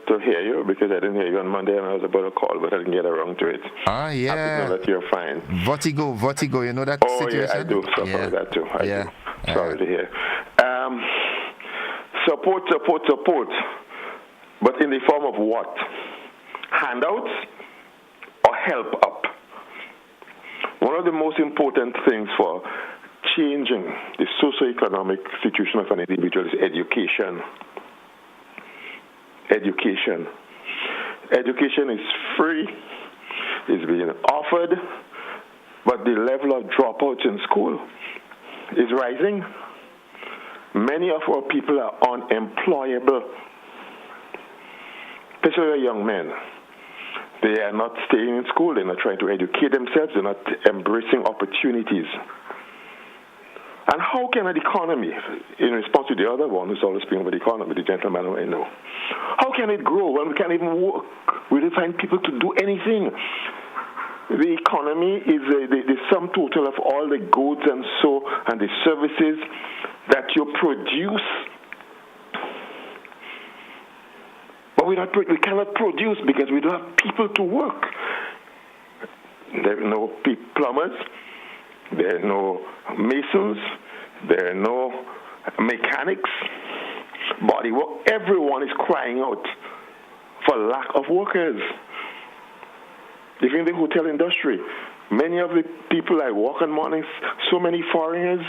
to hear you because I didn't hear you on Monday and I was about to call, but I didn't get around to it. Ah, yeah. Happy to know that you're fine. Vertigo. You know that situation? Yeah, I do suffer with that too. I do. Sorry to hear. Support. But in the form of what? Handouts or help up? One of the most important things for changing the socioeconomic situation of an individual is education. Education is free, is being offered, but the level of dropouts in school is rising. Many of our people are unemployable, especially young men. They are not staying in school, they're not trying to educate themselves, they're not embracing opportunities. And how can an economy, in response to the other one who's always speaking about the economy, the gentleman who I know, how can it grow when we can't even work? We don't find people to do anything. The economy is the sum total of all the goods and the services that you produce. But we cannot produce because we don't have people to work. There are no plumbers. There are no masons. There are no mechanics. Body work. Everyone is crying out for lack of workers. Even in the hotel industry, many of the people I walk on mornings, so many foreigners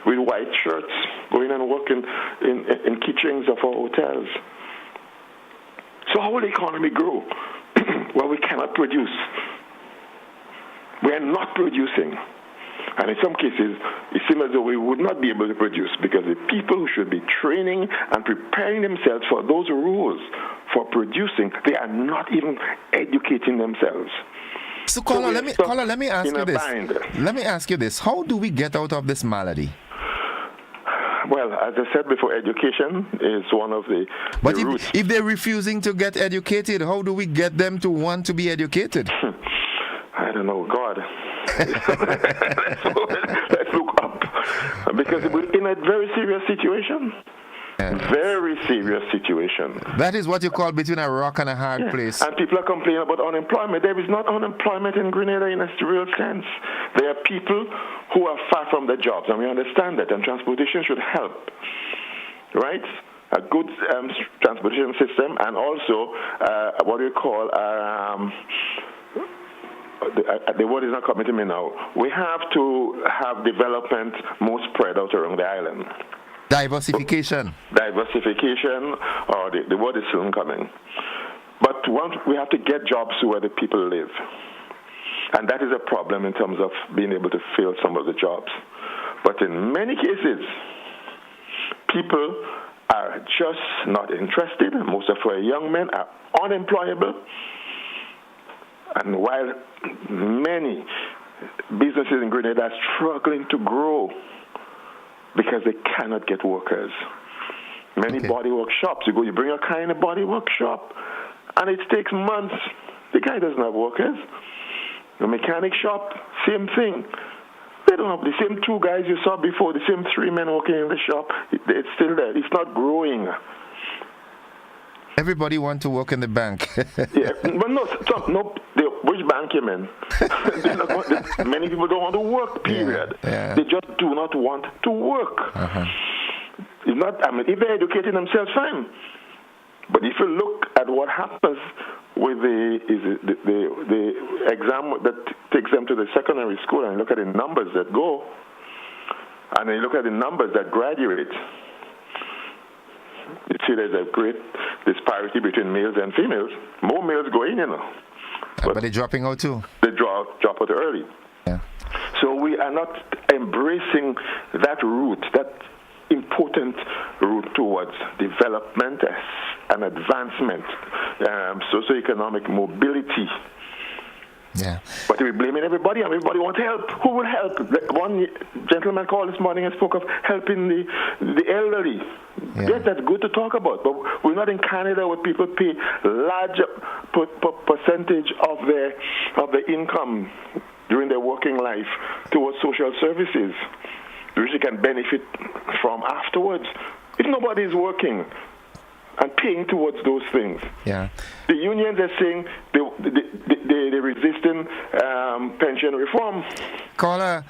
with white shirts going and working in kitchens of our hotels. So how will the economy grow? Well, we cannot produce. We are not producing. And in some cases, it seems as though we would not be able to produce because the people who should be training and preparing themselves for those rules for producing, they are not even educating themselves. So, caller, let me ask you this. Let me ask you this. How do we get out of this malady? Well, as I said before, education is one of the roots. If they're refusing to get educated, how do we get them to want to be educated? I don't know, God. Let's look up. Because we're in a very serious situation. Very serious situation. That is what you call between a rock and a hard place. And people are complaining about unemployment. There is not unemployment in Grenada in a real sense. There are people who are far from their jobs, and we understand that, and transportation should help. Right? A good transportation system, and also what do you call the word is not coming to me now. We have to have development more spread out around the island. Diversification, or the word is soon coming. But we have to get jobs where the people live. And that is a problem in terms of being able to fill some of the jobs. But in many cases, people are just not interested. Most of our young men are unemployable. And while many businesses in Grenada are struggling to grow because they cannot get workers. Many body workshops, you bring a car in a body workshop, and it takes months. The guy doesn't have workers. The mechanic shop, same thing. They don't have the same 2 guys you saw before, the same 3 men working in the shop. It's still there. It's not growing. Everybody want to work in the bank. Yeah, but no. Which bank you mean? Many people don't want to work. Period. Yeah. They just do not want to work. It's not. I mean, if they're educating themselves, fine. But if you look at what happens with the exam that takes them to the secondary school, and look at the numbers that go, and then you look at the numbers that graduate, you see there's a great disparity between males and females. More males go in, but they're dropping out too. They drop out early. Yeah. So we are not embracing that route, that important route towards development and advancement, socioeconomic mobility. Yeah. But we're blaming everybody, and everybody wants help. Who will help? One gentleman called this morning and spoke of helping the elderly. Yeah. Yes, that's good to talk about, but we're not in Canada where people pay large percentage of their income during their working life towards social services, which they can benefit from afterwards. If nobody is working and paying towards those things. Yeah. The unions are saying they're resisting pension reform. Caller,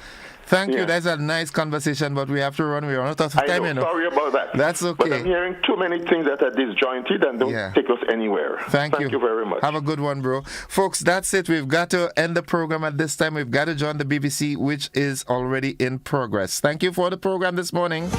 thank you. That's a nice conversation, but we have to run. We're out of time. I know. Sorry about that. That's okay. But I'm hearing too many things that are disjointed and don't take us anywhere. Thank you very much. Have a good one, bro. Folks, that's it. We've got to end the program at this time. We've got to join the BBC, which is already in progress. Thank you for the program this morning.